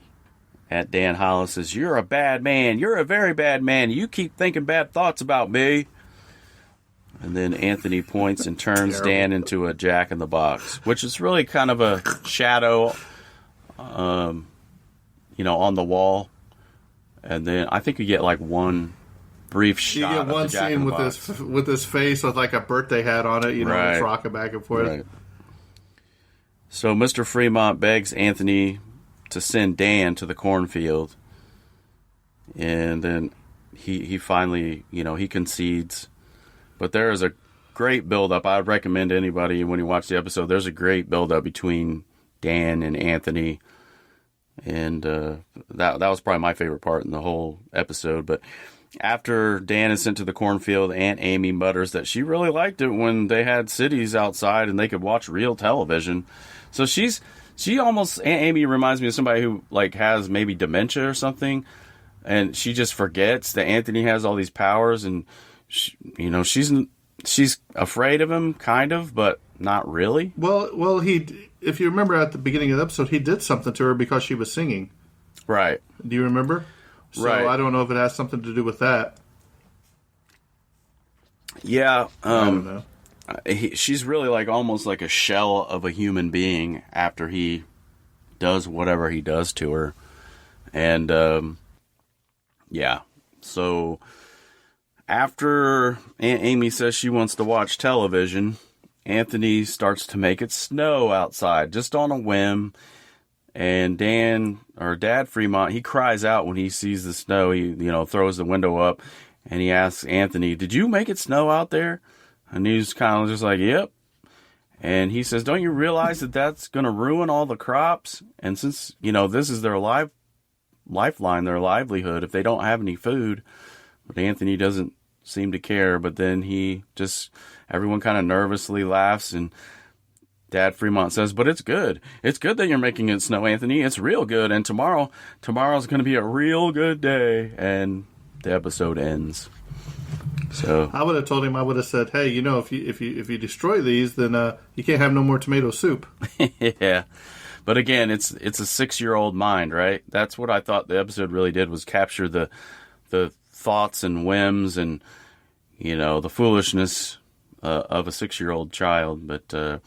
at Dan Hollis, says, you're a bad man. You're a very bad man. You keep thinking bad thoughts about me. And then Anthony points and turns Dan into a jack-in-the-box, which is really kind of a shadow, on the wall. And then I think you get like one brief shot. You get one scene with his face with like a birthday hat on it, right. It's rocking back and forth. Right. So Mr. Fremont begs Anthony to send Dan to the cornfield, and then he finally, he concedes. But there is a great build-up. I would recommend to anybody when you watch the episode, there's a great build-up between Dan and Anthony. And that was probably my favorite part in the whole episode. But after Dan is sent to the cornfield, Aunt Amy mutters that she really liked it when they had cities outside and they could watch real television. So Aunt Amy reminds me of somebody who like has maybe dementia or something, and she just forgets that Anthony has all these powers, and she's afraid of him, kind of, but not really. Well, if you remember at the beginning of the episode, he did something to her because she was singing. Right. Do you remember? So right. I don't know if it has something to do with that. Yeah. I don't know. She's really like almost like a shell of a human being after he does whatever he does to her. And, yeah. So after Aunt Amy says she wants to watch television, Anthony starts to make it snow outside, just on a whim. And Dad Fremont, he cries out when he sees the snow. He, throws the window up, and he asks Anthony, "Did you make it snow out there?" And he's kind of just like, "Yep." And he says, "Don't you realize that that's going to ruin all the crops? And since, this is their lifeline, their livelihood, if they don't have any food." But Anthony doesn't seem to care. But then everyone kind of nervously laughs, and Dad Fremont says, "But it's good. It's good that you're making it snow, Anthony. It's real good. And tomorrow's going to be a real good day." And the episode ends. So I would have told him. I would have said, "Hey, if you destroy these, then you can't have no more tomato soup." Yeah, but again, it's a 6-year-old mind, right? That's what I thought the episode really did, was capture the thoughts and whims and the foolishness of a 6-year-old child. But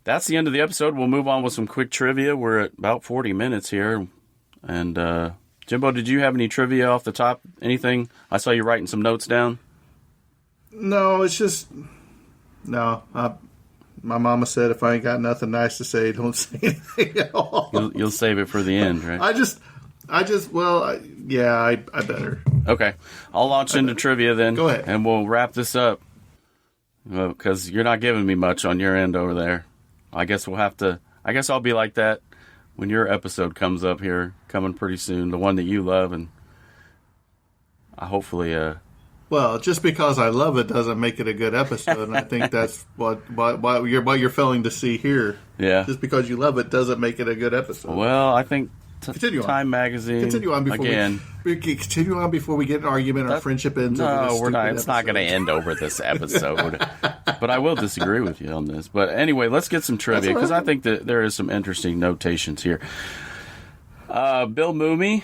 that's the end of the episode. We'll move on with some quick trivia. We're at about 40 minutes here. And Jimbo, did you have any trivia off the top? Anything? I saw you writing some notes down. No, it's just no. My mama said if I ain't got nothing nice to say, don't say anything at all. You'll save it for the end, right? I better. Okay, I'll launch into trivia then. Go ahead, and we'll wrap this up because you're not giving me much on your end over there. I guess I'll be like that when your episode comes up here, coming pretty soon, the one that you love, and I hopefully. Well, just because I love it doesn't make it a good episode, and I think that's what you're failing to see here. Yeah. Just because you love it doesn't make it a good episode. Well, I think Continue on. Time Magazine. Continue on before again. We continue on before we get an argument. Our friendship ends. No, we're not. It's not going to end over this episode. But I will disagree with you on this. But anyway, let's get some trivia because I think that there is some interesting notations here. Bill Mumy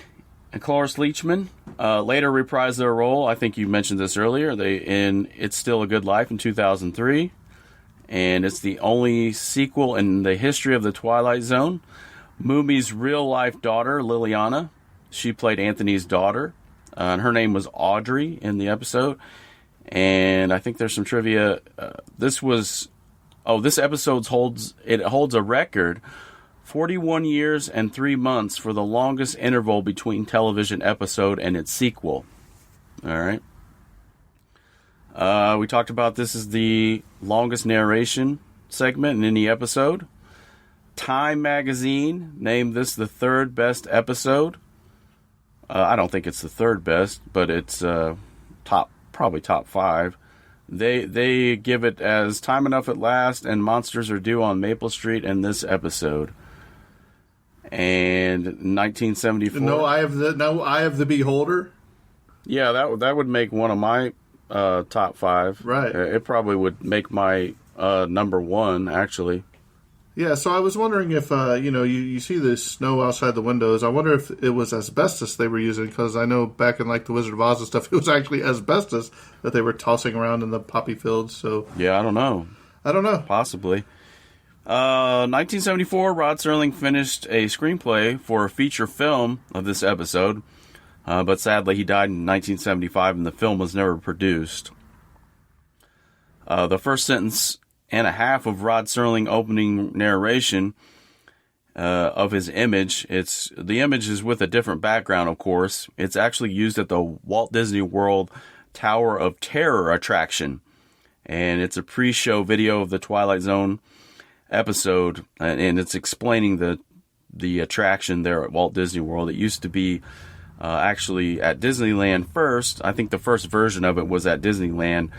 and Cloris Leachman later reprised their role. I think you mentioned this earlier. In It's Still a Good Life in 2003, and it's the only sequel in the history of the Twilight Zone. Mumy's real-life daughter, Liliana, she played Anthony's daughter, and her name was Audrey in the episode. And I think there's some trivia. This episode holds a record 41 years and 3 months for the longest interval between television episode and its sequel. All right. We talked about this is the longest narration segment in any episode. Time Magazine named this the third best episode. I don't think it's the third best, but it's probably top 5. They give it as Time Enough at Last and Monsters Are Due on Maple Street in this episode. And 1974. No Eye of the Beholder. Yeah, that would make one of my top 5. Right. It probably would make my number 1 actually. Yeah, so I was wondering if, you see the snow outside the windows. I wonder if it was asbestos they were using, because I know back in, like, the Wizard of Oz and stuff, it was actually asbestos that they were tossing around in the poppy fields, so... Yeah, I don't know. Possibly. 1974, Rod Serling finished a screenplay for a feature film of this episode, but sadly he died in 1975 and the film was never produced. The first sentence and a half of Rod Serling opening narration of his image. The image is with a different background, of course. It's actually used at the Walt Disney World Tower of Terror attraction. And it's a pre-show video of the Twilight Zone episode, and it's explaining the attraction there at Walt Disney World. It used to be actually at Disneyland first. I think the first version of it was at Disneyland,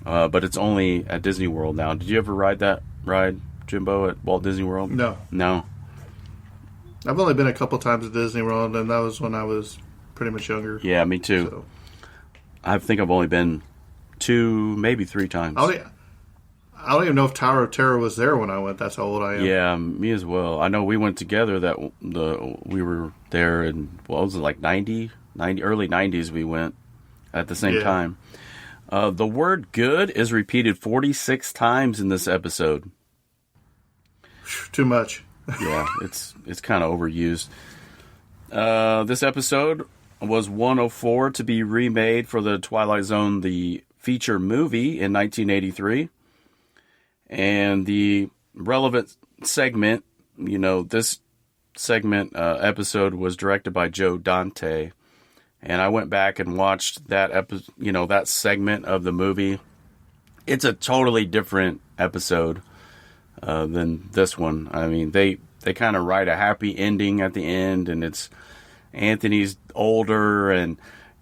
but it's only at Disney World now. Did you ever ride that ride, Jimbo, at Walt Disney World? No. I've only been a couple times at Disney World, and that was when I was pretty much younger. Yeah, me too. So. I think I've only been 2, maybe 3 times. I don't even know if Tower of Terror was there when I went. That's how old I am. Yeah, me as well. I know we went together. We were there in, what was it, like 90, early 90s we went at the same time. The word good is repeated 46 times in this episode. Too much. Yeah, it's kind of overused. This episode was 104 to be remade for the Twilight Zone, the feature movie, in 1983. And the relevant segment, this segment episode was directed by Joe Dante. And I went back and watched that that segment of the movie. It's a totally different episode than this one. I mean, they kind of write a happy ending at the end, and it's Anthony's older, and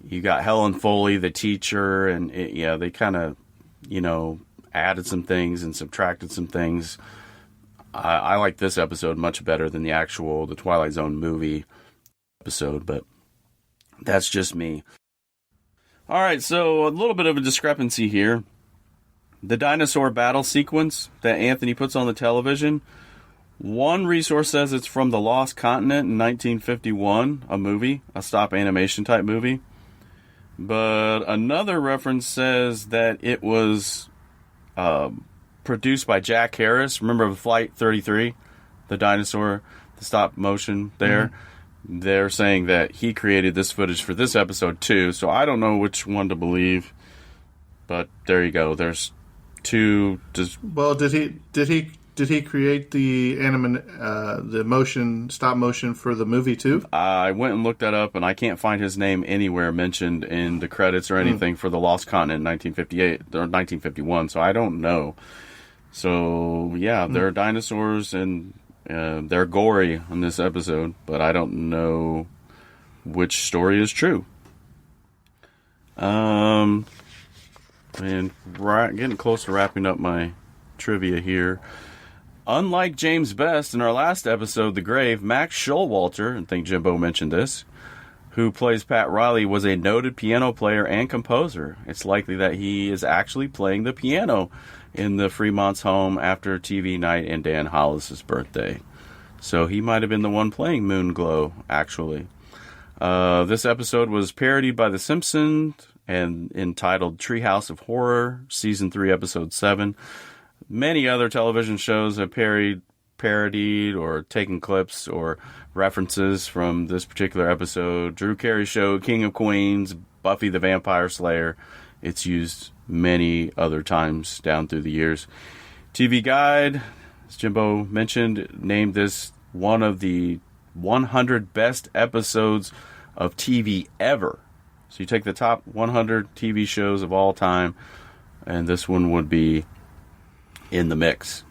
you got Helen Foley, the teacher, and they kind of, added some things and subtracted some things. I like this episode much better than the Twilight Zone movie episode, but that's just me. All right, so a little bit of a discrepancy here. The dinosaur battle sequence that Anthony puts on the television, one resource says it's from The Lost Continent in 1951, a stop animation type movie. But another reference says that it was produced by Jack Harris. Remember Flight 33, the dinosaur, the stop motion there? Mm-hmm. They're saying that he created this footage for this episode too, so I don't know which one to believe. But there you go. There's 2. Well, did he create the stop motion for the movie too? I went and looked that up, and I can't find his name anywhere mentioned in the credits or anything for The Lost Continent in 1958 or 1951. So I don't know. So yeah, there are dinosaurs and they're gory in this episode, but I don't know which story is true. And getting close to wrapping up my trivia here. Unlike James Best in our last episode, The Grave, Max Showalter, and I think Jimbo mentioned this, who plays Pat Riley, was a noted piano player and composer. It's likely that he is actually playing the piano in the Fremont's home after TV night and Dan Hollis' birthday. So he might have been the one playing Moonglow, actually. This episode was parodied by The Simpsons and entitled Treehouse of Horror, Season 3, Episode 7. Many other television shows have parodied or taken clips or references from this particular episode. Drew Carey's show, King of Queens, Buffy the Vampire Slayer. It's used many other times down through the years. TV Guide, as Jimbo mentioned, named this one of the 100 best episodes of TV ever. So you take the top 100 TV shows of all time, and this one would be in the mix.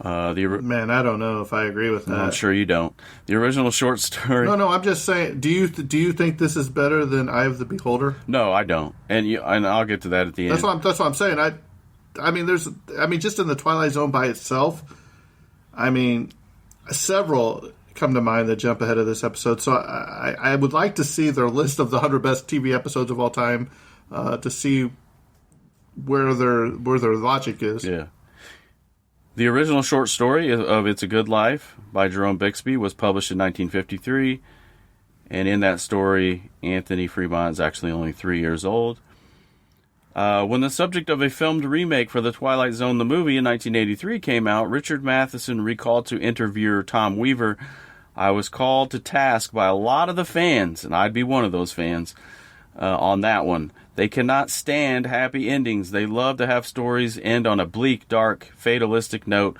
Man, I don't know if I agree with that. I'm sure you don't. The original short story... No, I'm just saying, do you think this is better than Eye of the Beholder? No, I don't. And I'll get to that at the end. That's what I'm saying. I mean, just in the Twilight Zone by itself, I mean, several come to mind that jump ahead of this episode. So I would like to see their list of the 100 best TV episodes of all time to see where their logic is. Yeah. The original short story of It's a Good Life by Jerome Bixby was published in 1953. And in that story, Anthony Fremont is actually only 3 years old. When the subject of a filmed remake for The Twilight Zone, the movie, in 1983 came out, Richard Matheson recalled to interviewer Tom Weaver, "I was called to task by a lot of the fans," and I'd be one of those fans, on that one. "They cannot stand happy endings. They love to have stories end on a bleak, dark, fatalistic note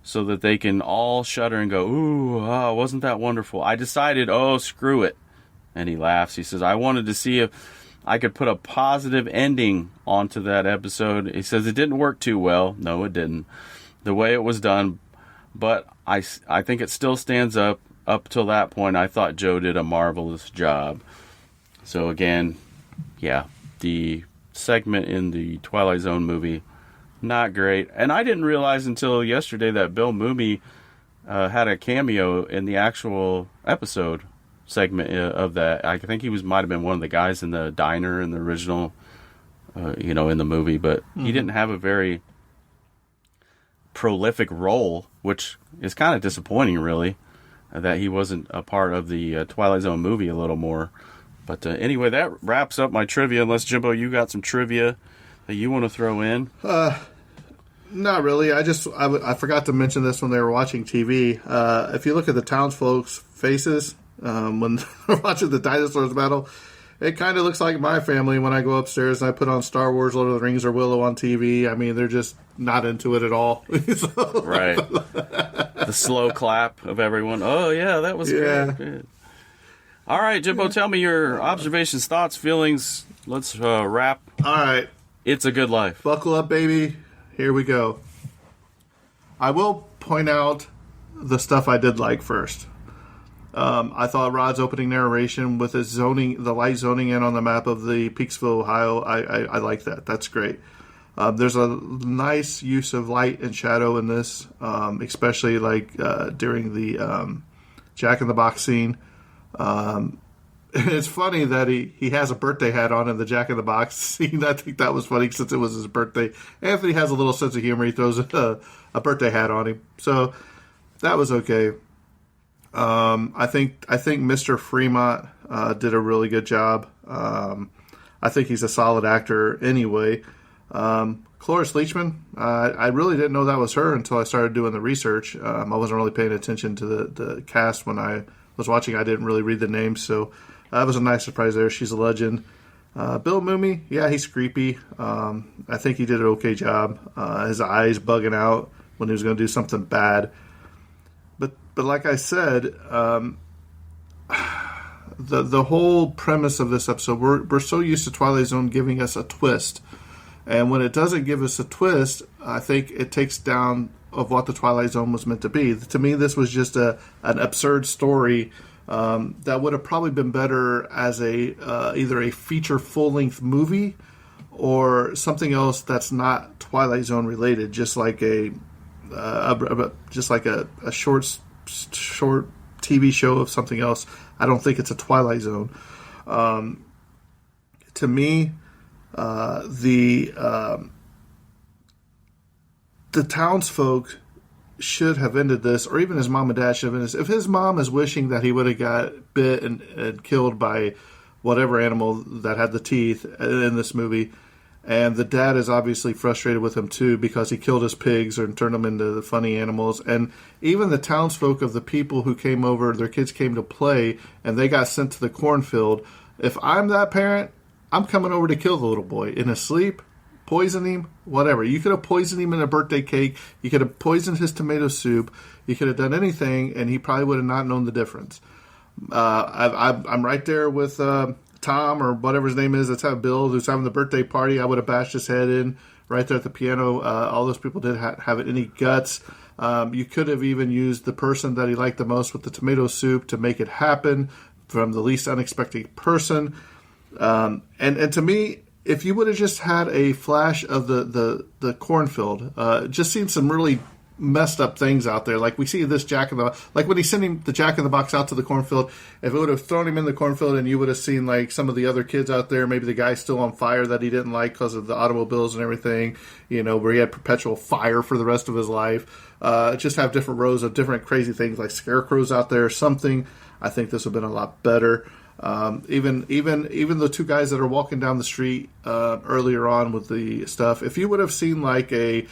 so that they can all shudder and go, ooh, oh, wasn't that wonderful? I decided, oh, screw it." And he laughs. He says, "I wanted to see if I could put a positive ending onto that episode." He says it didn't work too well. No, it didn't. The way it was done. But I think it still stands up. Up till that point, I thought Joe did a marvelous job. So again, yeah, the segment in the Twilight Zone movie, not great. And I didn't realize until yesterday that Bill Mumy had a cameo in the actual episode segment of that. I think he might have been one of the guys in the diner in the original, in the movie. But he didn't have a very prolific role, which is kind of disappointing, really, that he wasn't a part of the Twilight Zone movie a little more. But anyway, that wraps up my trivia. Unless, Jimbo, you got some trivia that you want to throw in? Not really. I forgot to mention this when they were watching TV. If you look at the townsfolk's faces when they're watching the dinosaurs battle, it kind of looks like my family when I go upstairs and I put on Star Wars, Lord of the Rings, or Willow on TV. I mean, they're just not into it at all. Right. The slow clap of everyone. Oh, yeah, that was good. All right, Jimbo, tell me your observations, thoughts, feelings. Let's wrap. All right. It's a Good Life. Buckle up, baby. Here we go. I will point out the stuff I did like first. I thought Rod's opening narration with his the light zoning in on the map of the Peaksville, Ohio. I like that. That's great. There's a nice use of light and shadow in this, especially during the Jack in the Box scene. It's funny that he has a birthday hat on in the Jack in the Box scene. I think that was funny since it was his birthday. Anthony has a little sense of humor. He throws a birthday hat on him. So that was okay. I think Mr. Fremont did a really good job. I think he's a solid actor anyway. Cloris Leachman, I really didn't know that was her until I started doing the research. I wasn't really paying attention to the cast when I was watching. I didn't really read the names, so that was a nice surprise there. She's a legend. Bill Mumy, yeah, he's creepy. I think he did an okay job. His eyes bugging out when he was going to do something bad. But like I said, the whole premise of this episode, we're so used to Twilight Zone giving us a twist. And when it doesn't give us a twist, I think it takes down of what the Twilight Zone was meant to be. To me, this was just an absurd story that would have probably been better as either a feature full-length movie or something else that's not Twilight Zone related, just like a just like a short TV show of something else. I don't think it's a Twilight Zone. To me, the townsfolk should have ended this, or even his mom and dad should have ended this. If his mom is wishing that he would have got bit and killed by whatever animal that had the teeth in this movie, and the dad is obviously frustrated with him too because he killed his pigs or turned them into funny animals, and even the townsfolk of the people who came over, their kids came to play, and they got sent to the cornfield. If I'm that parent, I'm coming over to kill the little boy in his sleep, poison him, whatever. You could have poisoned him in a birthday cake. You could have poisoned his tomato soup. You could have done anything, and he probably would have not known the difference. I'm right there with Tom, or whatever his name is, that's how Bill, who's having the birthday party. I would have bashed his head in right there at the piano. All those people didn't have any guts. You could have even used the person that he liked the most with the tomato soup to make it happen from the least unexpected person. And to me, if you would have just had a flash of the cornfield, just seen some really messed up things out there. Like we see this like when he's sending the Jack in the Box out to the cornfield, if it would have thrown him in the cornfield and you would have seen like some of the other kids out there, maybe the guy still on fire that he didn't like because of the automobiles and everything, where he had perpetual fire for the rest of his life. Just have different rows of different crazy things like scarecrows out there or something. I think this would have been a lot better. Even the two guys that are walking down the street earlier on with the stuff, if you would have seen like a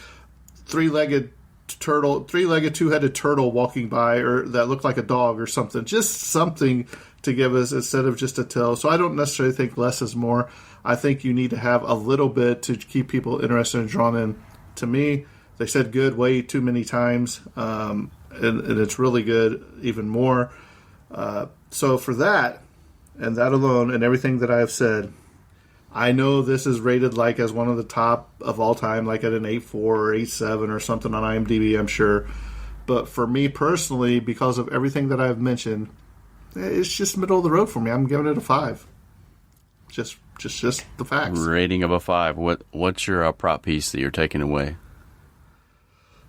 three-legged two-headed turtle walking by, or that looked like a dog or something, just something to give us instead of just a tail. So I don't necessarily think less is more. I think you need to have a little bit to keep people interested and drawn in. To me, they said good way too many times, and it's really good even more. So for that, and that alone, and everything that I have said, I know this is rated like as one of the top of all time, like at an 8.4 or 8.7 or something on IMDb, I'm sure. But for me personally, because of everything that I've mentioned, it's just middle of the road for me. I'm giving it a 5. Just the facts. Rating of a 5. What's your prop piece that you're taking away?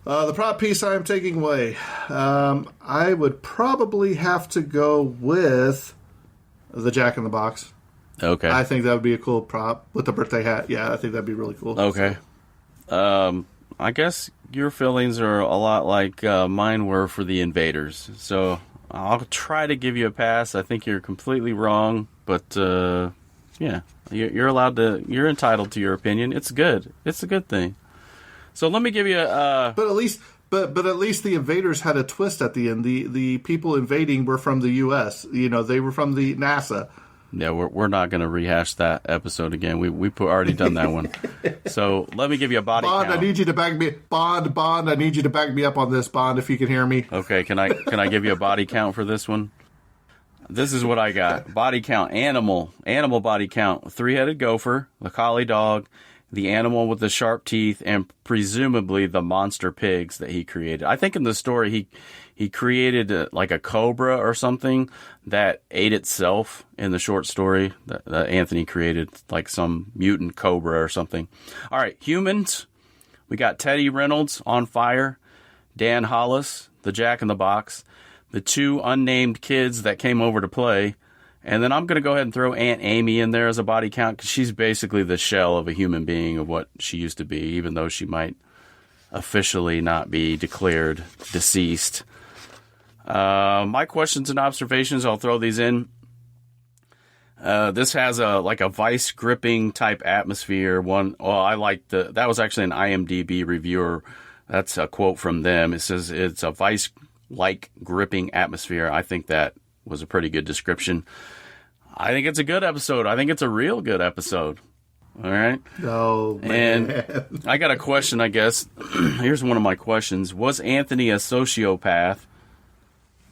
The prop piece I am taking away, I would probably have to go with the Jack in the Box. Okay. I think that would be a cool prop with the birthday hat. Yeah, I think that'd be really cool. Okay. I guess your feelings are a lot like mine were for the Invaders. So I'll try to give you a pass. I think you're completely wrong, but yeah, you're entitled to your opinion. It's good. It's a good thing. So let me give you a... But at least the Invaders had a twist at the end. The people invading were from the U.S. They were from the NASA. Yeah, we're not going to rehash that episode again. We already done that one. So let me give you a body count. I need you to back me. Bond. I need you to back me up on this, Bond, if you can hear me. Okay, can I give you a body count for this one? This is what I got. Body count: animal body count: 3-headed gopher, the collie dog, the animal with the sharp teeth, and presumably the monster pigs that he created. I think in the story he created like a cobra or something that ate itself in the short story that Anthony created, like some mutant cobra or something. All right, humans. We got Teddy Reynolds on fire, Dan Hollis, the Jack in the Box, the 2 unnamed kids that came over to play, and then I'm going to go ahead and throw Aunt Amy in there as a body count because she's basically the shell of a human being of what she used to be, even though she might officially not be declared deceased. My questions and observations, I'll throw these in. This has a vice gripping type atmosphere. I like that was actually an IMDb reviewer. That's a quote from them. It says it's a vice like gripping atmosphere. I think that was a pretty good description. I think it's a good episode. I think it's a real good episode. All right. Oh, man. And I got a question, I guess. Here's one of my questions. Was Anthony a sociopath?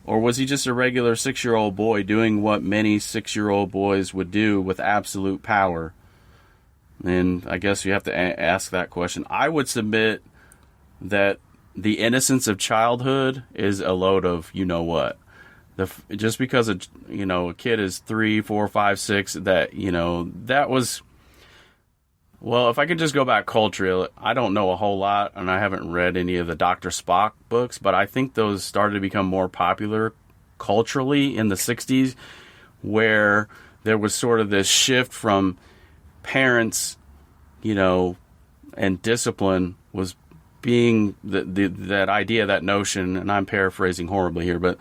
Or was he just a regular 6-year-old boy doing what many 6-year-old boys would do with absolute power? And I guess you have to ask that question. I would submit that the innocence of childhood is a load of you-know-what. Just because a kid is 3, 4, 5, 6, that was... Well, if I could just go back culturally, I don't know a whole lot, and I haven't read any of the Dr. Spock books, but I think those started to become more popular culturally in the 60s, where there was sort of this shift from parents, and discipline was being that idea, that notion, and I'm paraphrasing horribly here, but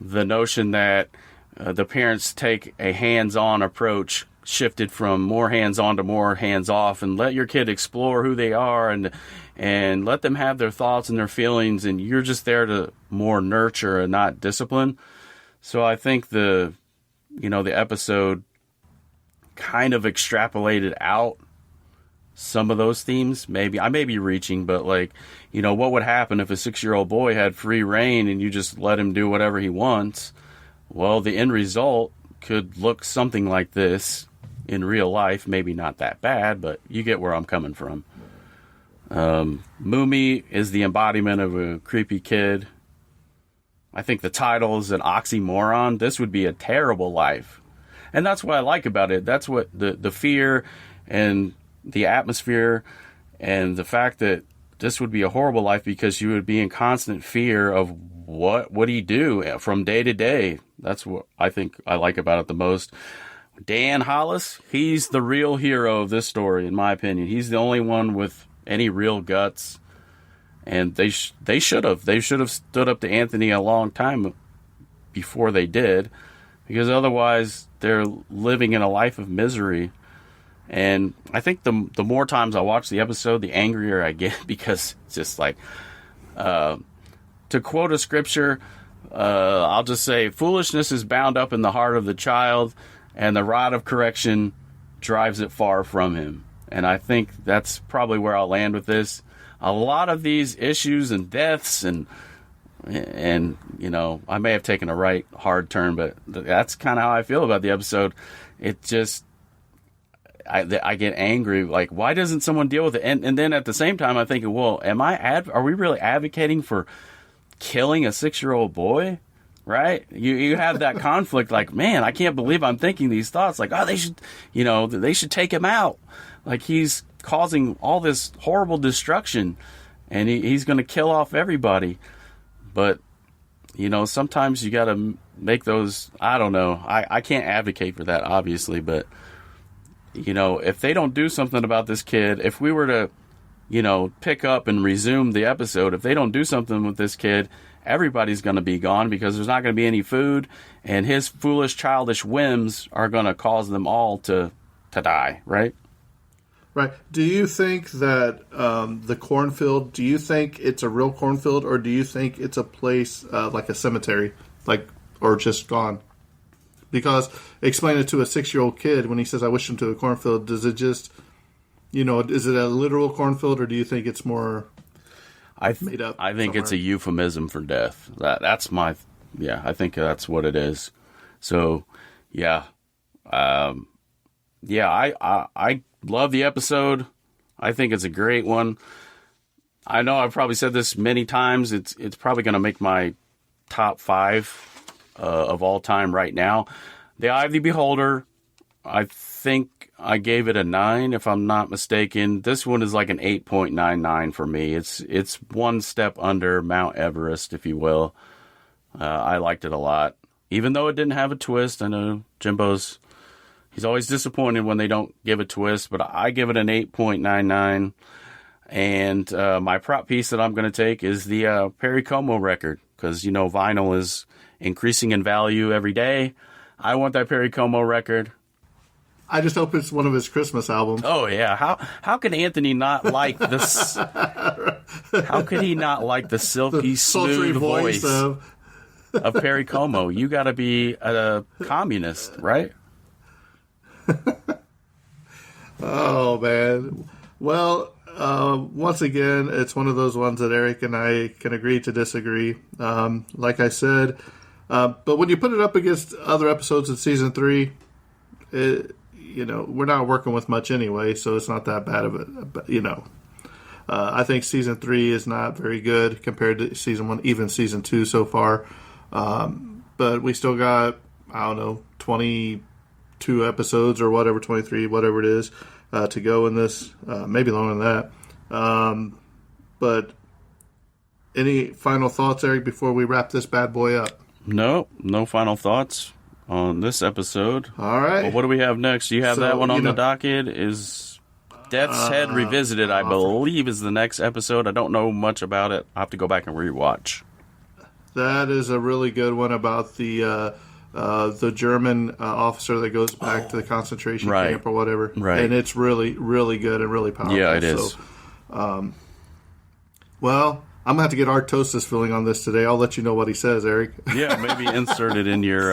the notion that the parents take a hands-on approach shifted from more hands-on to more hands-off, and let your kid explore who they are and let them have their thoughts and their feelings, and you're just there to more nurture and not discipline. So I think the episode kind of extrapolated out some of those themes. Maybe I may be reaching, but what would happen if a 6-year-old boy had free reign and you just let him do whatever he wants? Well, the end result could look something like this in real life. Maybe not that bad, but you get where I'm coming from. Moomy is the embodiment of a creepy kid. I think the title is an oxymoron. This would be a terrible life. And that's what I like about it. That's what the fear and the atmosphere and the fact that this would be a horrible life, because you would be in constant fear of what would he do from day to day. That's what I think I like about it the most. Dan Hollis, he's the real hero of this story, in my opinion. He's the only one with any real guts. And they should have stood up to Anthony a long time before they did, because otherwise they're living in a life of misery. And I think the more times I watch the episode, the angrier I get, because it's just like, to quote a scripture, I'll just say, foolishness is bound up in the heart of the child, and the rod of correction drives it far from him. And I think that's probably where I'll land with this. A lot of these issues and deaths and I may have taken a right hard turn, but that's kind of how I feel about the episode. It just, I get angry, like, why doesn't someone deal with it? And then at the same time, I'm thinking, well, are we really advocating for killing a 6-year-old boy? Right? You have that conflict, like, man, I can't believe I'm thinking these thoughts, like, oh, they should take him out. Like, he's causing all this horrible destruction, and he's going to kill off everybody. But, sometimes you got to make those, I don't know. I can't advocate for that, obviously, but, if they don't do something about this kid, if we were to, pick up and resume the episode, if they don't do something with this kid, everybody's going to be gone, because there's not going to be any food, and his foolish, childish whims are going to cause them all to die, right? Right. Do you think that the cornfield, do you think it's a real cornfield, or do you think it's a place like a cemetery, or just gone? Because explain it to a 6-year-old kid when he says, I wish him to a cornfield, does it just, is it a literal cornfield, or do you think it's more made up? I think it's a euphemism for death. That's I think that's what it is. So, yeah. I love the episode. I think it's a great one. I know I've probably said this many times. It's probably going to make my top 5 of all time right now. The Eye of the Beholder, I think I gave it a 9, if I'm not mistaken. This one is like an 8.99 for me. It's one step under Mount Everest, if you will. I liked it a lot. Even though it didn't have a twist. I know Jimbo's, he's always disappointed when they don't give a twist, but I give it an 8.99. And my prop piece that I'm going to take is the Perry Como record, because, vinyl is increasing in value every day. I want that Perry Como record. I just hope it's one of his Christmas albums. Oh, yeah. How could Anthony not like this? How could he not like the silky, smooth voice of Perry Como? You got to be a communist, right? Oh, man. Well, once again, it's one of those ones that Eric and I can agree to disagree. Like I said, but when you put it up against other episodes of season 3, we're not working with much anyway, so it's not that bad of it. But, I think season 3 is not very good compared to season 1, even season 2 so far. But we still got, 20 22 episodes or whatever, 23, whatever it is, to go in this. Maybe longer than that. But any final thoughts, Eric, before we wrap this bad boy up? No final thoughts on this episode. All right. Well, what do we have next? You have that one on the docket. Is Death's Head Revisited, I believe, is the next episode. I don't know much about it. I'll have to go back and rewatch. That is a really good one about the German officer that goes back to the concentration camp or whatever. Right. And it's really, really good and really powerful. Yeah, it is. So, well, I'm going to have to get Artosis filling on this today. I'll let you know what he says, Eric. Yeah, maybe insert it in your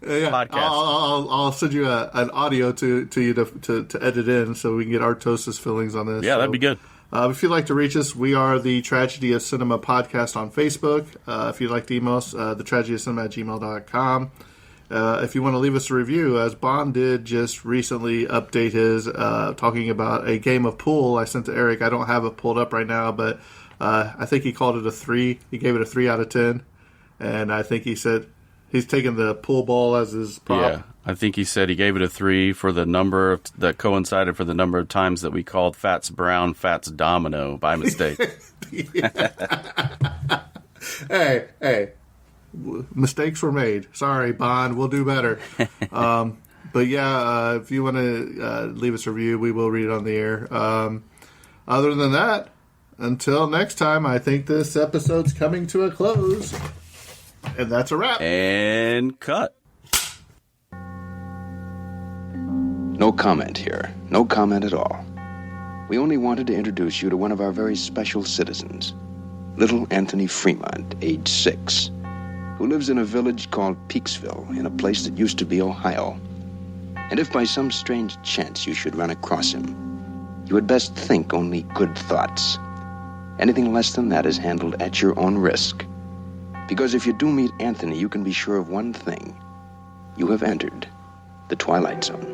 podcast. I'll send you an audio to you to edit in so we can get Artosis fillings on this. Yeah, that'd be good. If you'd like to reach us, we are the Tragedy of Cinema podcast on Facebook. If you'd like to email us, thetragedyofcinema@gmail.com. If you want to leave us a review, as Bond did just recently update his, talking about a game of pool I sent to Eric. I don't have it pulled up right now, but I think he called it a 3. He gave it a 3 out of 10. And I think he said he's taking the pool ball as his prop. Yeah, I think he said he gave it a 3 for the number that coincided for the number of times that we called Fats Brown Fats Domino by mistake. Hey. Mistakes were made. Sorry, Bond. We'll do better. But yeah, if you want to leave us a review, we will read it on the air. Other than that, until next time, I think this episode's coming to a close. And that's a wrap. And cut. No comment here. No comment at all. We only wanted to introduce you to one of our very special citizens, little Anthony Fremont, age 6, who lives in a village called Peaksville, in a place that used to be Ohio. And if by some strange chance you should run across him, you had best think only good thoughts. Anything less than that is handled at your own risk. Because if you do meet Anthony, you can be sure of one thing. You have entered the Twilight Zone.